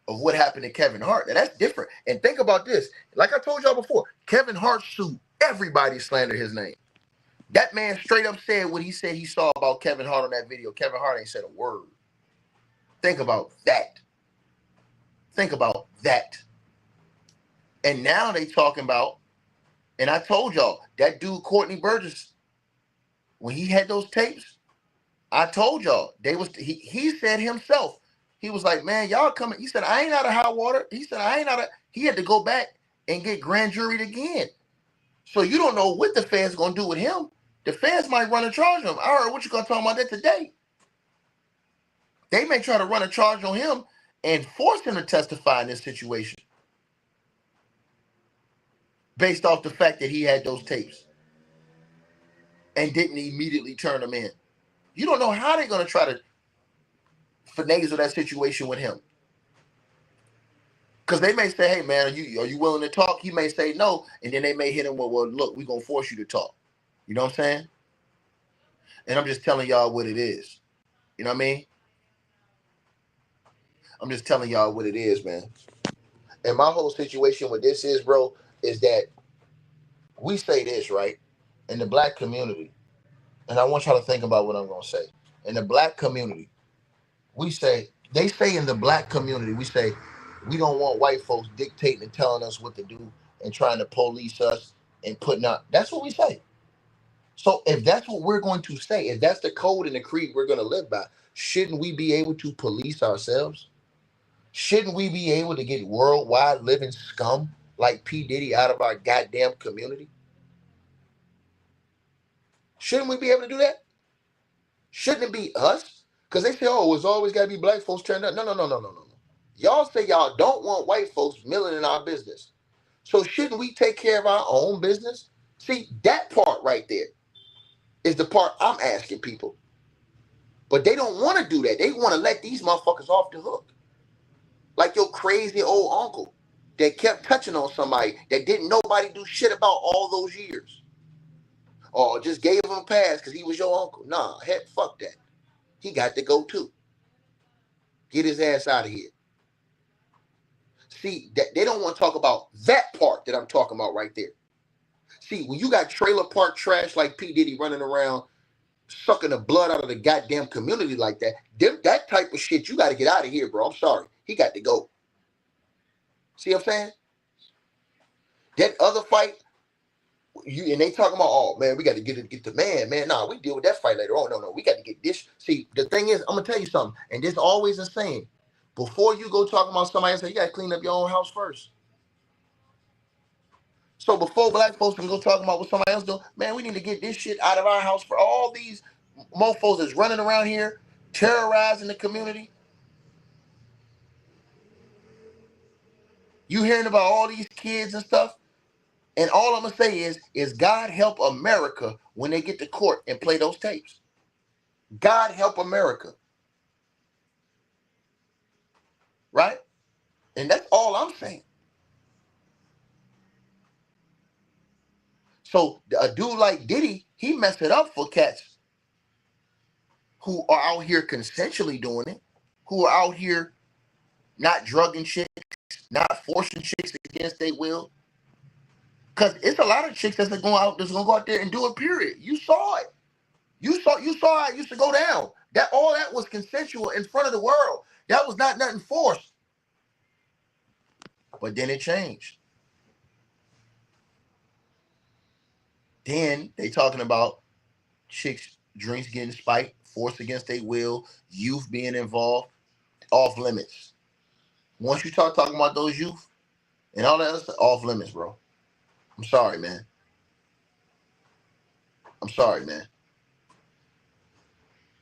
of what happened to Kevin Hart. Now that's different. And think about this. Like I told y'all before, Kevin Hart sued everybody slander his name. That man straight up said what he said he saw about Kevin Hart on that video. Kevin Hart ain't said a word. Think about that. Think about that. And now they talking about, and I told y'all, that dude Courtney Burgess, when he had those tapes, I told y'all, he said himself, he was like, man, y'all coming. He said, I ain't out of hot water. He said, he had to go back and get grand juried again. So you don't know what the feds gonna do with him. The feds might run a charge on him. I heard what you gonna talk about that today. They may try to run a charge on him and force him to testify in this situation based off the fact that he had those tapes and didn't immediately turn them in. You don't know how they're going to try to finagle that situation with him. Because they may say, hey, man, are you willing to talk? He may say no, and then they may hit him with, well, look, we're going to force you to talk. You know what I'm saying? And I'm just telling y'all what it is. You know what I mean? I'm just telling y'all what it is, man. And my whole situation with this is, bro, is that we say this, right? In the black community, and I want y'all to think about what I'm going to say. In the black community, they say in the black community, we say, we don't want white folks dictating and telling us what to do and trying to police us and putting out. That's what we say. So if that's what we're going to say, if that's the code and the creed we're going to live by, shouldn't we be able to police ourselves? Shouldn't we be able to get worldwide living scum like P. Diddy out of our goddamn community? Shouldn't we be able to do that? Shouldn't it be us? Because they say, oh, it's always got to be black folks turned up. No. Y'all say y'all don't want white folks milling in our business. So shouldn't we take care of our own business? See, that part right there is the part I'm asking people. But they don't want to do that. They want to let these motherfuckers off the hook. Like your crazy old uncle that kept touching on somebody that didn't nobody do shit about all those years. Or just gave him a pass because he was your uncle. Nah, heck, fuck that. He got to go too. Get his ass out of here. See, they don't want to talk about that part that I'm talking about right there. See, when you got trailer park trash like P. Diddy running around sucking the blood out of the goddamn community like that, that type of shit, you got to get out of here, bro. I'm sorry. He got to go. See what I'm saying? That other fight, and they talking about, oh, man, we got to get the man. Nah, we deal with that fight later. Oh, no, we got to get this. See, the thing is, I'm going to tell you something, and this always a saying. Before you go talking about somebody else, you got to clean up your own house first. So before black folks can go talking about what somebody else doing, man, we need to get this shit out of our house for all these mofos that's running around here, terrorizing the community. You hearing about all these kids and stuff? And all I'm going to say is God help America when they get to court and play those tapes. God help America. Right? And that's all I'm saying. So a dude like Diddy, he messed it up for cats who are out here consensually doing it, who are out here not drugging chicks, not forcing chicks against their will. Because it's a lot of chicks that's gonna go out there and do it, period. You saw it. You saw how it used to go down. All that was consensual in front of the world. That was not nothing forced. But then it changed. Then they talking about chicks, drinks getting spiked, forced against their will, youth being involved, off limits. Once you start talking about those youth and all that other stuff, off limits, bro. I'm sorry, man.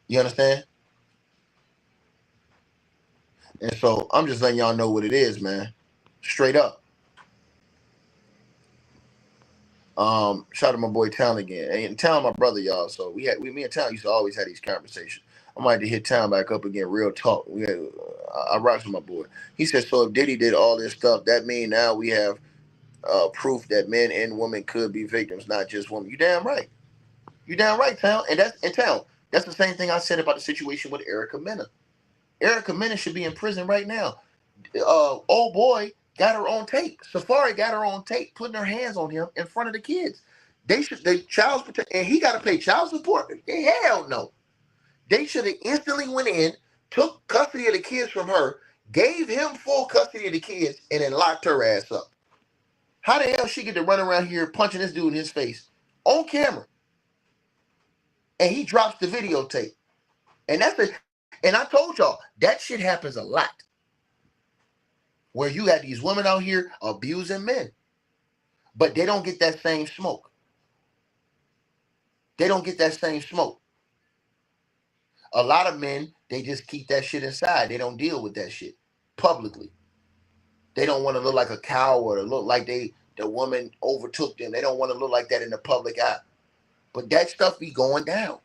You understand? And so I'm just letting y'all know what it is, man. Straight up. Shout out to my boy Town again. And Town, my brother, y'all. So me and Town used to always have these conversations. I might have to hit Town back up again. Real talk. I rocks with my boy. He said, so if Diddy did all this stuff, that mean now we have proof that men and women could be victims, not just women. You damn right. You damn right, Town. And that's in Town. That's the same thing I said about the situation with Erica Mena. Erica Mena should be in prison right now. Old boy got her on tape. Safari got her on tape, putting her hands on him in front of the kids. They child protect, and he got to pay child support. Hell no. They should have instantly went in, took custody of the kids from her, gave him full custody of the kids, and then locked her ass up. How the hell she get to run around here punching this dude in his face on camera? And he drops the videotape. And that's it. And I told y'all, that shit happens a lot. Where you got these women out here abusing men. But they don't get that same smoke. They don't get that same smoke. A lot of men, they just keep that shit inside. They don't deal with that shit publicly. They don't want to look like a coward or look like the woman overtook them. They don't want to look like that in the public eye. But that stuff be going down.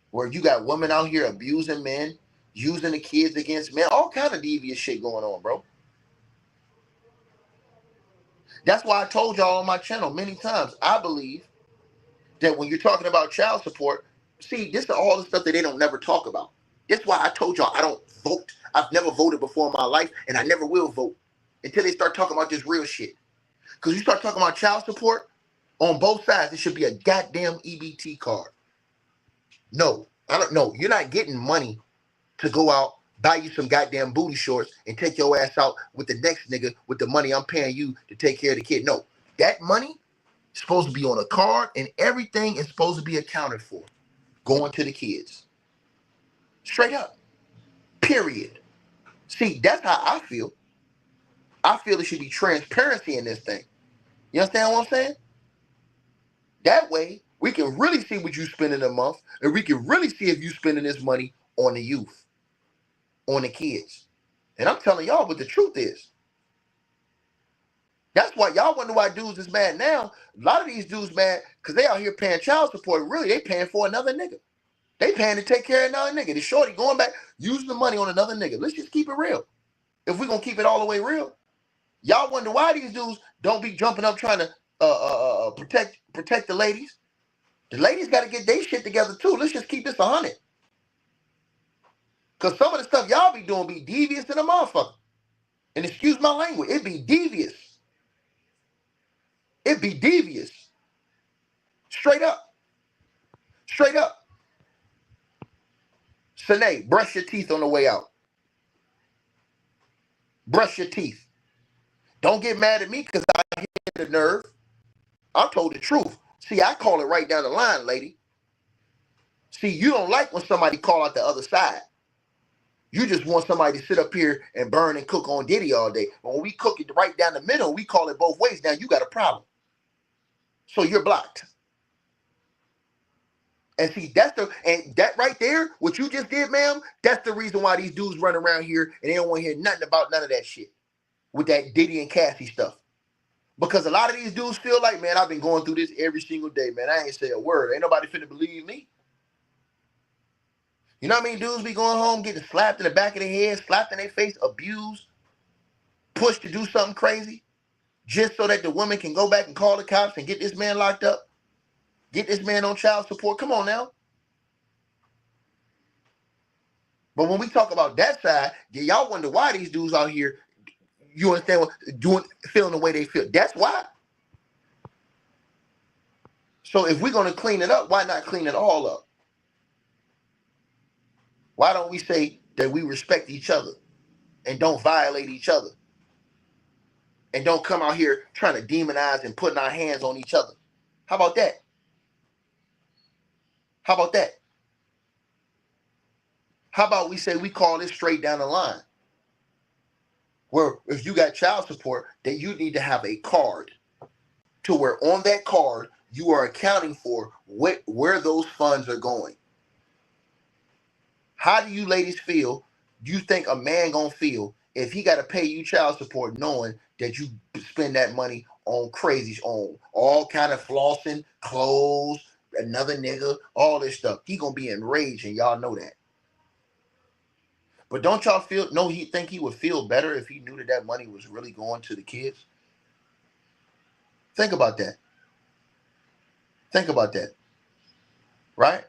Where you got women out here abusing men, using the kids against men, all kind of devious shit going on, bro. That's why I told y'all on my channel many times, I believe that when you're talking about child support, see, this is all the stuff that they don't never talk about. That's why I told y'all I don't vote. I've never voted before in my life, and I never will vote until they start talking about this real shit. Because you start talking about child support, on both sides, it should be a goddamn EBT card. No, I don't know. You're not getting money to go out, buy you some goddamn booty shorts, and take your ass out with the next nigga with the money I'm paying you to take care of the kid. No, that money is supposed to be on a card, and everything is supposed to be accounted for. Going to the kids. Straight up. Period. See, that's how I feel. I feel there should be transparency in this thing. You understand what I'm saying? That way, we can really see what you spend in a month, and we can really see if you spending this money on the youth, on the kids. And I'm telling y'all what the truth is. That's why y'all wonder why dudes is mad now. A lot of these dudes mad because they out here paying child support. Really, they paying for another nigga. They paying to take care of another nigga. The shorty going back, using the money on another nigga. Let's just keep it real. If we're going to keep it all the way real. Y'all wonder why these dudes don't be jumping up trying to protect the ladies. The ladies got to get their shit together too. Let's just keep this 100. Because some of the stuff y'all be doing be devious in a motherfucker. And excuse my language, it be devious. It be devious. Straight up. Straight up. Sine, brush your teeth on the way out. Brush your teeth. Don't get mad at me because I hit the nerve. I told the truth. See, I call it right down the line, lady. See, you don't like when somebody call out the other side. You just want somebody to sit up here and burn and cook on Diddy all day. But when we cook it right down the middle, we call it both ways. Now you got a problem. So you're blocked. And see, that right there, what you just did, ma'am, that's the reason why these dudes run around here and they don't want to hear nothing about none of that shit. With that Diddy and Cassie stuff. Because a lot of these dudes feel like, man, I've been going through this every single day, man. I ain't say a word. Ain't nobody finna believe me. You know what I mean? Dudes be going home, getting slapped in the back of their head, slapped in their face, abused, pushed to do something crazy, just so that the woman can go back and call the cops and get this man locked up, get this man on child support. Come on now. But when we talk about that side, y'all wonder why these dudes out here, you understand what feeling the way they feel. That's why. So if we're going to clean it up, why not clean it all up? Why don't we say that we respect each other and don't violate each other? And don't come out here trying to demonize and putting our hands on each other. How about that? How about that? How about we say we call this straight down the line? Where if you got child support, then you need to have a card to where on that card, you are accounting for where those funds are going. How do you ladies feel? Do you think a man gonna feel if he got to pay you child support knowing that you spend that money on crazies, on all kind of flossing, clothes, another nigga, all this stuff. He gonna be enraged, and y'all know that. But don't y'all think he would feel better if he knew that money was really going to the kids? Think about that. Think about that. Right?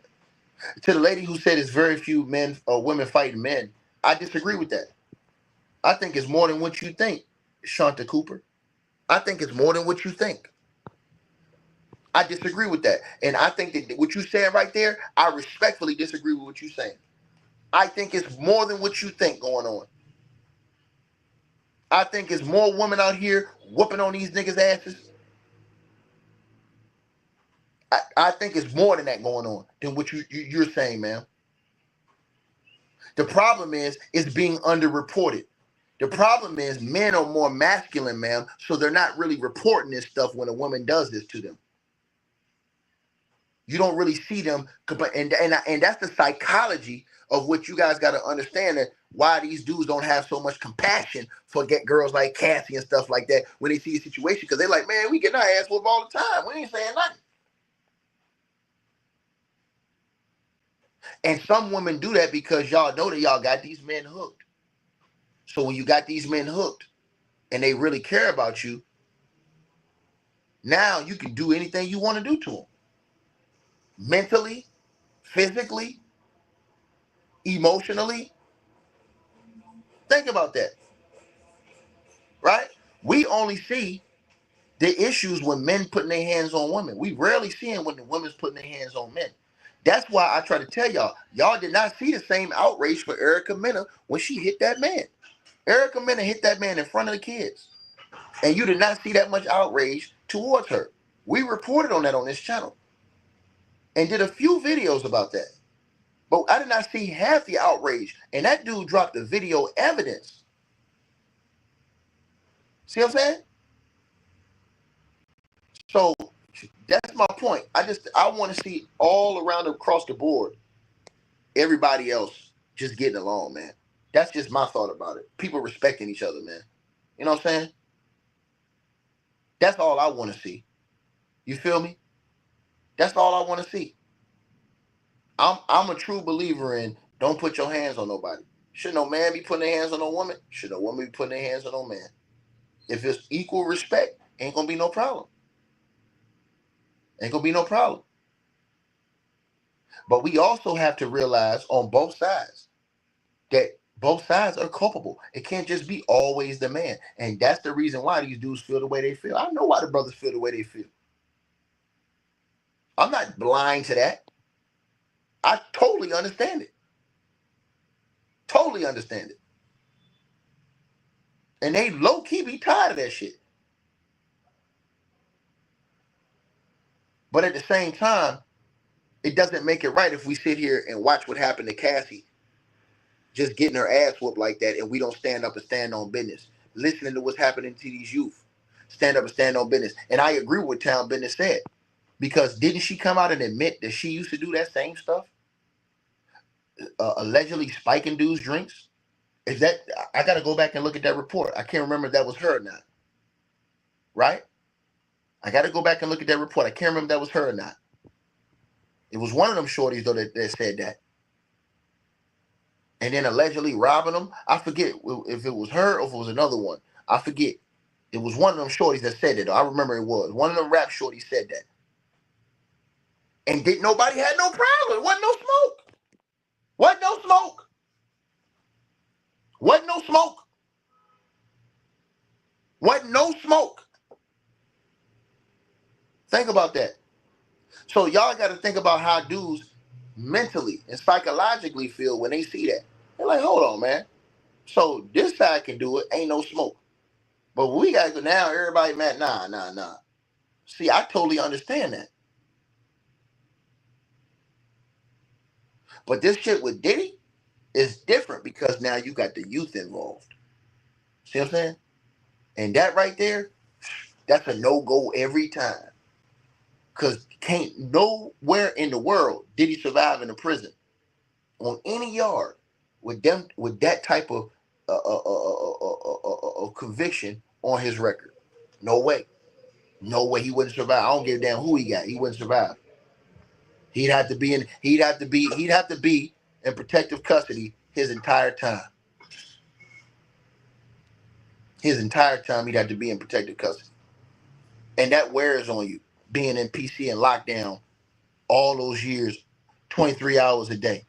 To the lady who said it's very few men or women fighting men, I disagree with that. I think it's more than what you think, Shanta Cooper. I think it's more than what you think. I disagree with that. And I think that what you're saying right there, I respectfully disagree with what you're saying. I think it's more than what you think going on. I think it's more women out here whooping on these niggas' asses. I think it's more than that going on than what you're saying, man. The problem is it's being underreported. The problem is men are more masculine, ma'am, so they're not really reporting this stuff when a woman does this to them. You don't really see them, and that's the psychology of what you guys got to understand, that why these dudes don't have so much compassion for girls like Cassie and stuff like that when they see a situation, because they're like, man, we get our ass whooped all the time. We ain't saying nothing. And some women do that because y'all know that y'all got these men hooked. So when you got these men hooked and they really care about you, now you can do anything you want to do to them. Mentally, physically, emotionally. Think about that. Right? We only see the issues when men putting their hands on women. We rarely see them when the women's putting their hands on men. That's why I try to tell y'all did not see the same outrage for Erica Mena when she hit that man. Erica Mena hit that man in front of the kids. And you did not see that much outrage towards her. We reported on that on this channel and did a few videos about that. But I did not see half the outrage. And that dude dropped the video evidence. See what I'm saying? So that's my point. I want to see all around across the board, everybody else just getting along, man. That's just my thought about it. People respecting each other, man. You know what I'm saying? That's all I want to see. You feel me? That's all I want to see. I'm a true believer in don't put your hands on nobody. Should no man be putting their hands on no woman? Should no woman be putting their hands on no man? If it's equal respect, ain't gonna be no problem. Ain't gonna be no problem. But we also have to realize on both sides that both sides are culpable. It can't just be always the man. And that's the reason why these dudes feel the way they feel. I know why the brothers feel the way they feel. I'm not blind to that. I totally understand it. Totally understand it. And they low-key be tired of that shit. But at the same time, it doesn't make it right if we sit here and watch what happened to Cassie just getting her ass whooped like that, and we don't stand up and stand on business. Listening to what's happening to these youth. Stand up and stand on business. And I agree with what Town Business said. Because didn't she come out and admit that she used to do that same stuff? Allegedly spiking dudes' drinks? Is that, I got to go back and look at that report. I can't remember if that was her or not. Right? I got to go back and look at that report. I can't remember if that was her or not. It was one of them shorties, though, that said that. And then allegedly robbing them. I forget if it was her or if it was another one. I forget. It was one of them shorties that said that. I remember it was. One of them rap shorties said that. And nobody had no problem. It wasn't no smoke. Wasn't no smoke. Wasn't no smoke. Wasn't no smoke. Think about that. So y'all got to think about how dudes mentally and psychologically feel when they see that. They're like, hold on, man. So this side can do it. Ain't no smoke. But we got to go now. Everybody mad. Nah. See, I totally understand that. But this shit with Diddy is different because now you got the youth involved. See what I'm saying? And that right there, that's a no-go every time. Because can't nowhere in the world did he survive in a prison on any yard with that type of conviction on his record. No way. No way he wouldn't survive. I don't give a damn who he got. He wouldn't survive. He'd have to be in protective custody his entire time. His entire time he'd have to be in protective custody. And that wears on you, being in PC and lockdown all those years, 23 hours a day.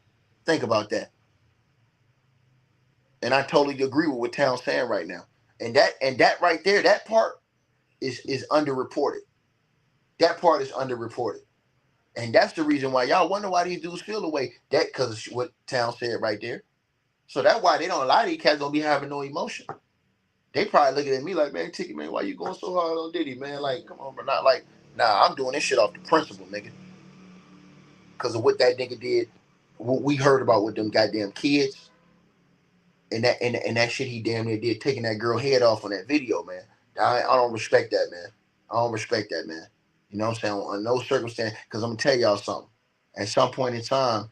Think about that. And I totally agree with what Town's saying right now. And that right there, that part is underreported. That part is underreported. And that's the reason why y'all wonder why these dudes feel the way. That because what Town said right there. So that's why they don't, a lot of these cats don't be having no emotion. They probably looking at me like, man, Tiki, man, why you going so hard on Diddy, man? Like, come on, bro. Not like, nah, I'm doing this shit off the principle, nigga. Because of what that nigga did, what we heard about with them goddamn kids, and that shit he damn near did, taking that girl head off on that video, man. I don't respect that, man. I don't respect that, man. You know what I'm saying? On no circumstance, because I'm going to tell y'all something. At some point in time,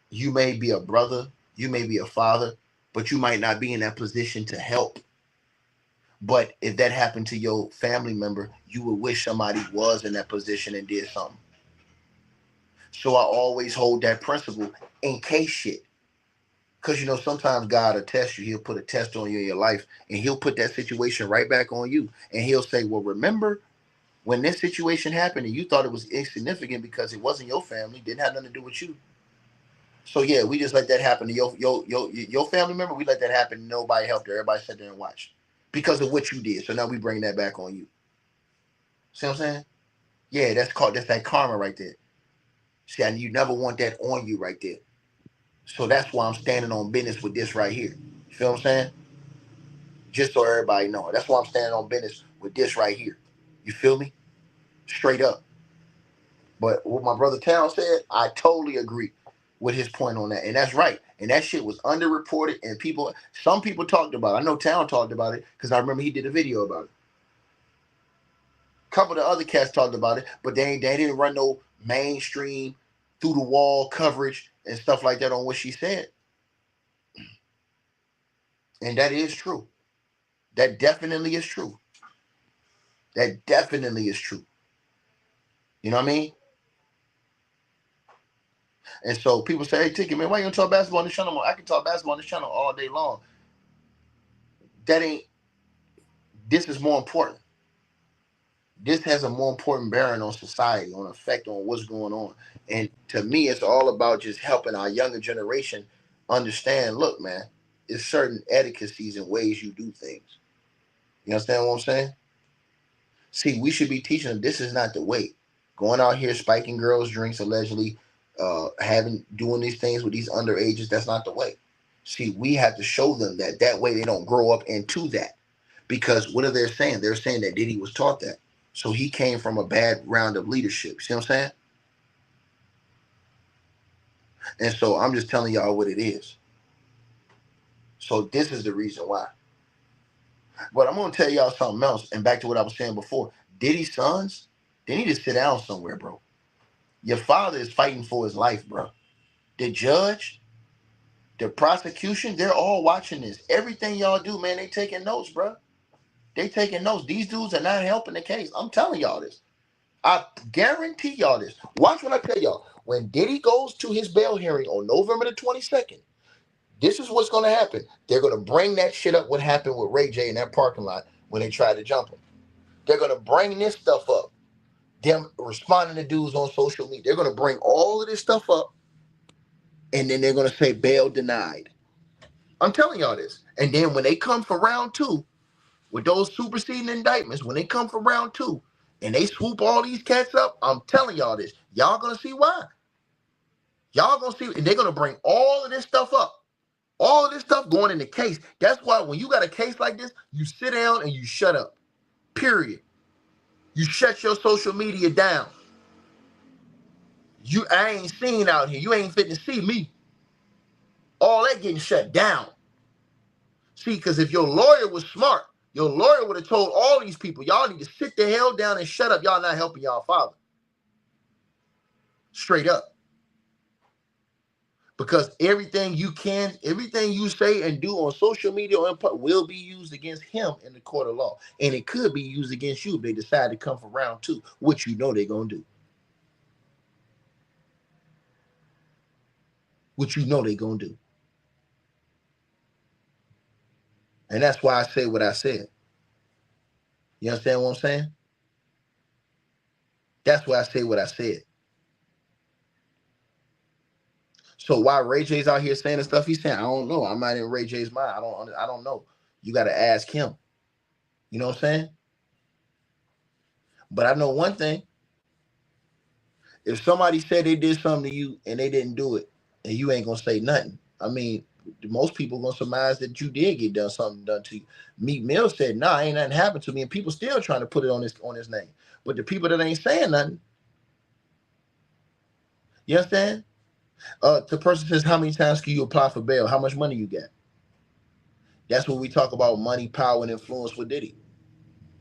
you may be a brother, you may be a father, but you might not be in that position to help. But if that happened to your family member, you would wish somebody was in that position and did something. So I always hold that principle in case shit. Because, you know, sometimes God will test you. He'll put a test on you in your life, and he'll put that situation right back on you. And he'll say, well, remember when this situation happened and you thought it was insignificant because it wasn't your family, didn't have nothing to do with you. So, yeah, we just let that happen to your family member. We let that happen. Nobody helped her. Everybody sat there and watched because of what you did. So now we bring that back on you. See what I'm saying? Yeah, that's that karma right there. See, and you never want that on you right there. So that's why I'm standing on business with this right here. You feel what I'm saying? Just so everybody know. That's why I'm standing on business with this right here. You feel me? Straight up. But what my brother Town said, I totally agree with his point on that. And that's right. And that shit was underreported, and some people talked about it. I know Town talked about it because I remember he did a video about it. A couple of the other cats talked about it, but they didn't run no mainstream through the wall coverage and stuff like that on what she said. And that is true. That definitely is true. That definitely is true. You know what I mean? And so people say, hey, Tiki, man, why you don't talk basketball on this channel? I can talk basketball on this channel all day long. This is more important. This has a more important bearing on society, on effect on what's going on. And to me, it's all about just helping our younger generation understand, look, man, it's certain etiquettes and ways you do things. You understand what I'm saying? See, we should be teaching them this is not the way. Going out here spiking girls' drinks, allegedly, doing these things with these underages, that's not the way. See, we have to show them that way they don't grow up into that. Because what are they saying? They're saying that Diddy was taught that. So he came from a bad round of leadership. See what I'm saying? And so I'm just telling y'all what it is. So this is the reason why. But I'm going to tell y'all something else. And back to what I was saying before. Diddy's sons, they need to sit down somewhere, bro. Your father is fighting for his life, bro. The judge, the prosecution, they're all watching this. Everything y'all do, man, they taking notes, bro. They taking notes. These dudes are not helping the case. I'm telling y'all this. I guarantee y'all this. Watch what I tell y'all. When Diddy goes to his bail hearing on November the 22nd, this is what's going to happen. They're going to bring that shit up, what happened with Ray J in that parking lot when they tried to jump him. They're going to bring this stuff up. Them responding to dudes on social media. They're going to bring all of this stuff up, and then they're going to say bail denied. I'm telling y'all this. And then when they come for round two, with those superseding indictments, when they come for round two, and they swoop all these cats up, I'm telling y'all this. Y'all going to see why. Y'all going to see, and they're going to bring all of this stuff up. All of this stuff going in the case. That's why when you got a case like this, you sit down and you shut up. Period. You shut your social media down. I ain't seen out here. You ain't fit to see me. All that getting shut down. See, because if your lawyer was smart, your lawyer would have told all these people, y'all need to sit the hell down and shut up. Y'all not helping y'all father. Straight up. Because everything you say and do on social media will be used against him in the court of law. And it could be used against you if they decide to come for round two, which you know they're going to do. which you know they gonna do. And that's why I say what I said. You understand what I'm saying? That's why I say what I said. So why Ray J's out here saying the stuff he's saying, I don't know. I'm not in Ray J's mind. I don't know. You got to ask him. You know what I'm saying? But I know one thing. If somebody said they did something to you and they didn't do it, and you ain't gonna say nothing, I mean, most people gonna surmise that you did get something done to you. Meek Mill said, "Nah, ain't nothing happened to me," and people still trying to put it on his name. But the people that ain't saying nothing, you understand? The person says, "How many times can you apply for bail? How much money you got?" That's when we talk about money, power, and influence with Diddy.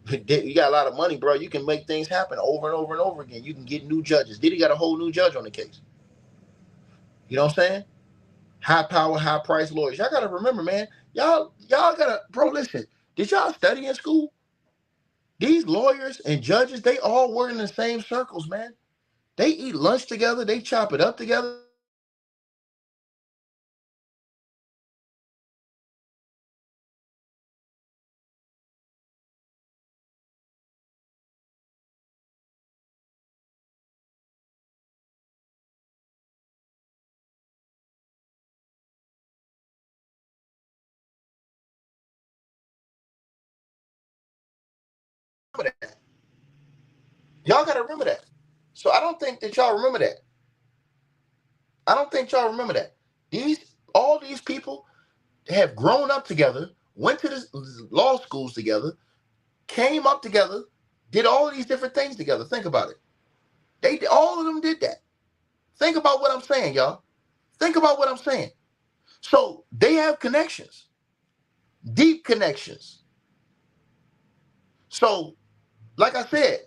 You got a lot of money, bro. You can make things happen over and over and over again. You can get new judges. Diddy got a whole new judge on the case. You know what I'm saying? High power, high price lawyers. Y'all gotta remember, man. Y'all gotta, bro. Listen, did y'all study in school? These lawyers and judges, they all work in the same circles, man. They eat lunch together. They chop it up together. Y'all gotta remember that. So I don't think that y'all remember that. I don't think y'all remember that. All these people have grown up together, went to the law schools together, came up together, did all of these different things together. Think about it. All of them did that. Think about what I'm saying, y'all. Think about what I'm saying. So they have connections, deep connections. So, like I said,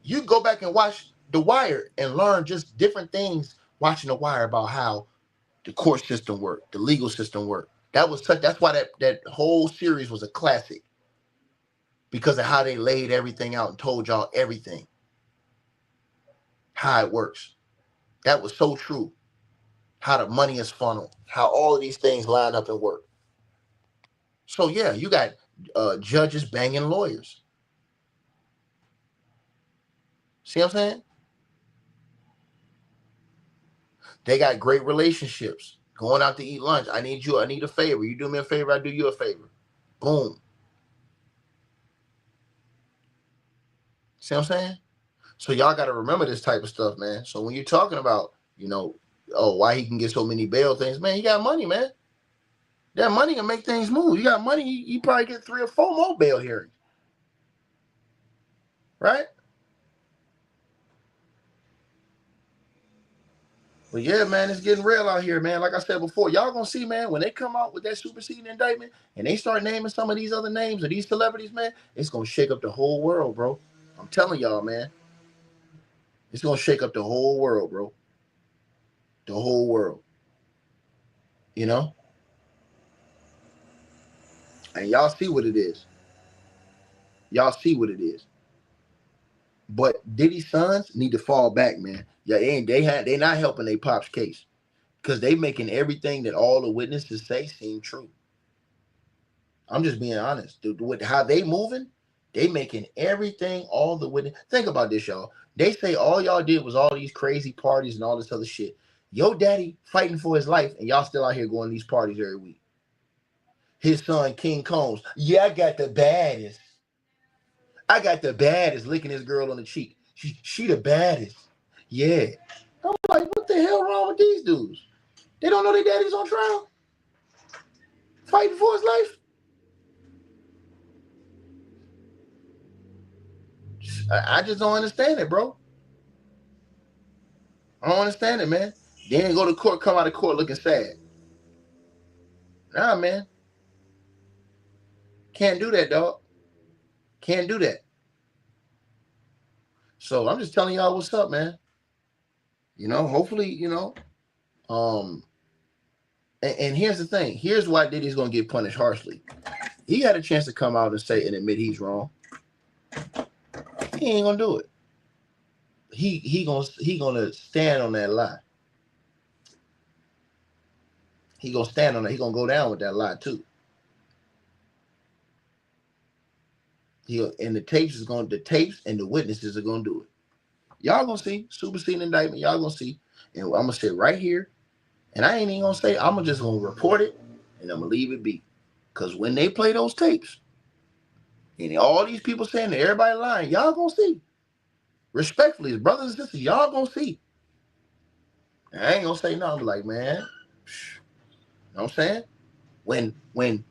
you go back and watch The Wire and learn just different things watching The Wire about how the court system worked, the legal system worked. That's why that whole series was a classic, because of how they laid everything out and told y'all everything, how it works. That was so true. How the money is funneled, how all of these things line up and work. So yeah, you got judges banging lawyers. See what I'm saying? They got great relationships. Going out to eat lunch. I need a favor. You do me a favor, I do you a favor. Boom. See what I'm saying? So y'all got to remember this type of stuff, man. So when you're talking about, why he can get so many bail things, man, he got money, man. That money can make things move. You got money, you probably get 3 or 4 more bail hearings. Right? But yeah, man, it's getting real out here, man. Like I said before, y'all gonna see, man, when they come out with that superseding indictment and they start naming some of these other names of these celebrities, man, it's gonna shake up the whole world, bro. I'm telling y'all, man. It's gonna shake up the whole world, bro. The whole world. You know? And y'all see what it is. Y'all see what it is. But Diddy's sons need to fall back, man. Yeah, they not helping their pop's case. Because they making everything that all the witnesses say seem true. I'm just being honest. With how they moving, they making everything all the witness. Think about this, y'all. They say all y'all did was all these crazy parties and all this other shit. Your daddy fighting for his life, and y'all still out here going to these parties every week. His son, King Combs. Yeah, I got the baddest. Licking his girl on the cheek. She the baddest. Yeah. I'm like, what the hell wrong with these dudes? They don't know their daddy's on trial? Fighting for his life? I just don't understand it, bro. I don't understand it, man. Then go to court, come out of court looking sad. Nah, man. Can't do that, dog. Can't do that. So I'm just telling y'all what's up, man. Hopefully, and here's the thing. Here's why Diddy's gonna get punished harshly. He had a chance to come out and say and admit he's wrong. He ain't gonna do it. He gonna stand on that lie. He gonna stand on it. He gonna go down with that lie too. And the tapes and the witnesses are gonna do it. Y'all gonna see superseding indictment. Y'all gonna see, and I'm gonna sit right here, and I ain't even gonna say. I'm just gonna report it, and I'm gonna leave it be, because when they play those tapes, and all these people saying that everybody lying, y'all gonna see. Respectfully, as brothers and sisters, y'all gonna see. And I ain't gonna say nothing like, man. You know what I'm saying? When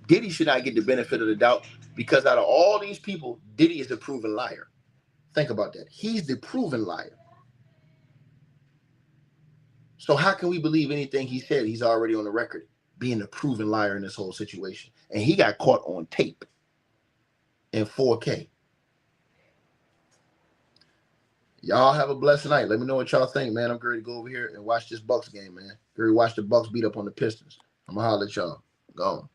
Diddy should not get the benefit of the doubt, because out of all these people, Diddy is the proven liar. Think about that. He's the proven liar. So how can we believe anything he said? He's already on the record being the proven liar in this whole situation. And he got caught on tape in 4K. Y'all have a blessed night. Let me know what y'all think, man. I'm ready to go over here and watch this Bucks game, man. Ready to watch the Bucks beat up on the Pistons. I'm going to holler at y'all. Go on.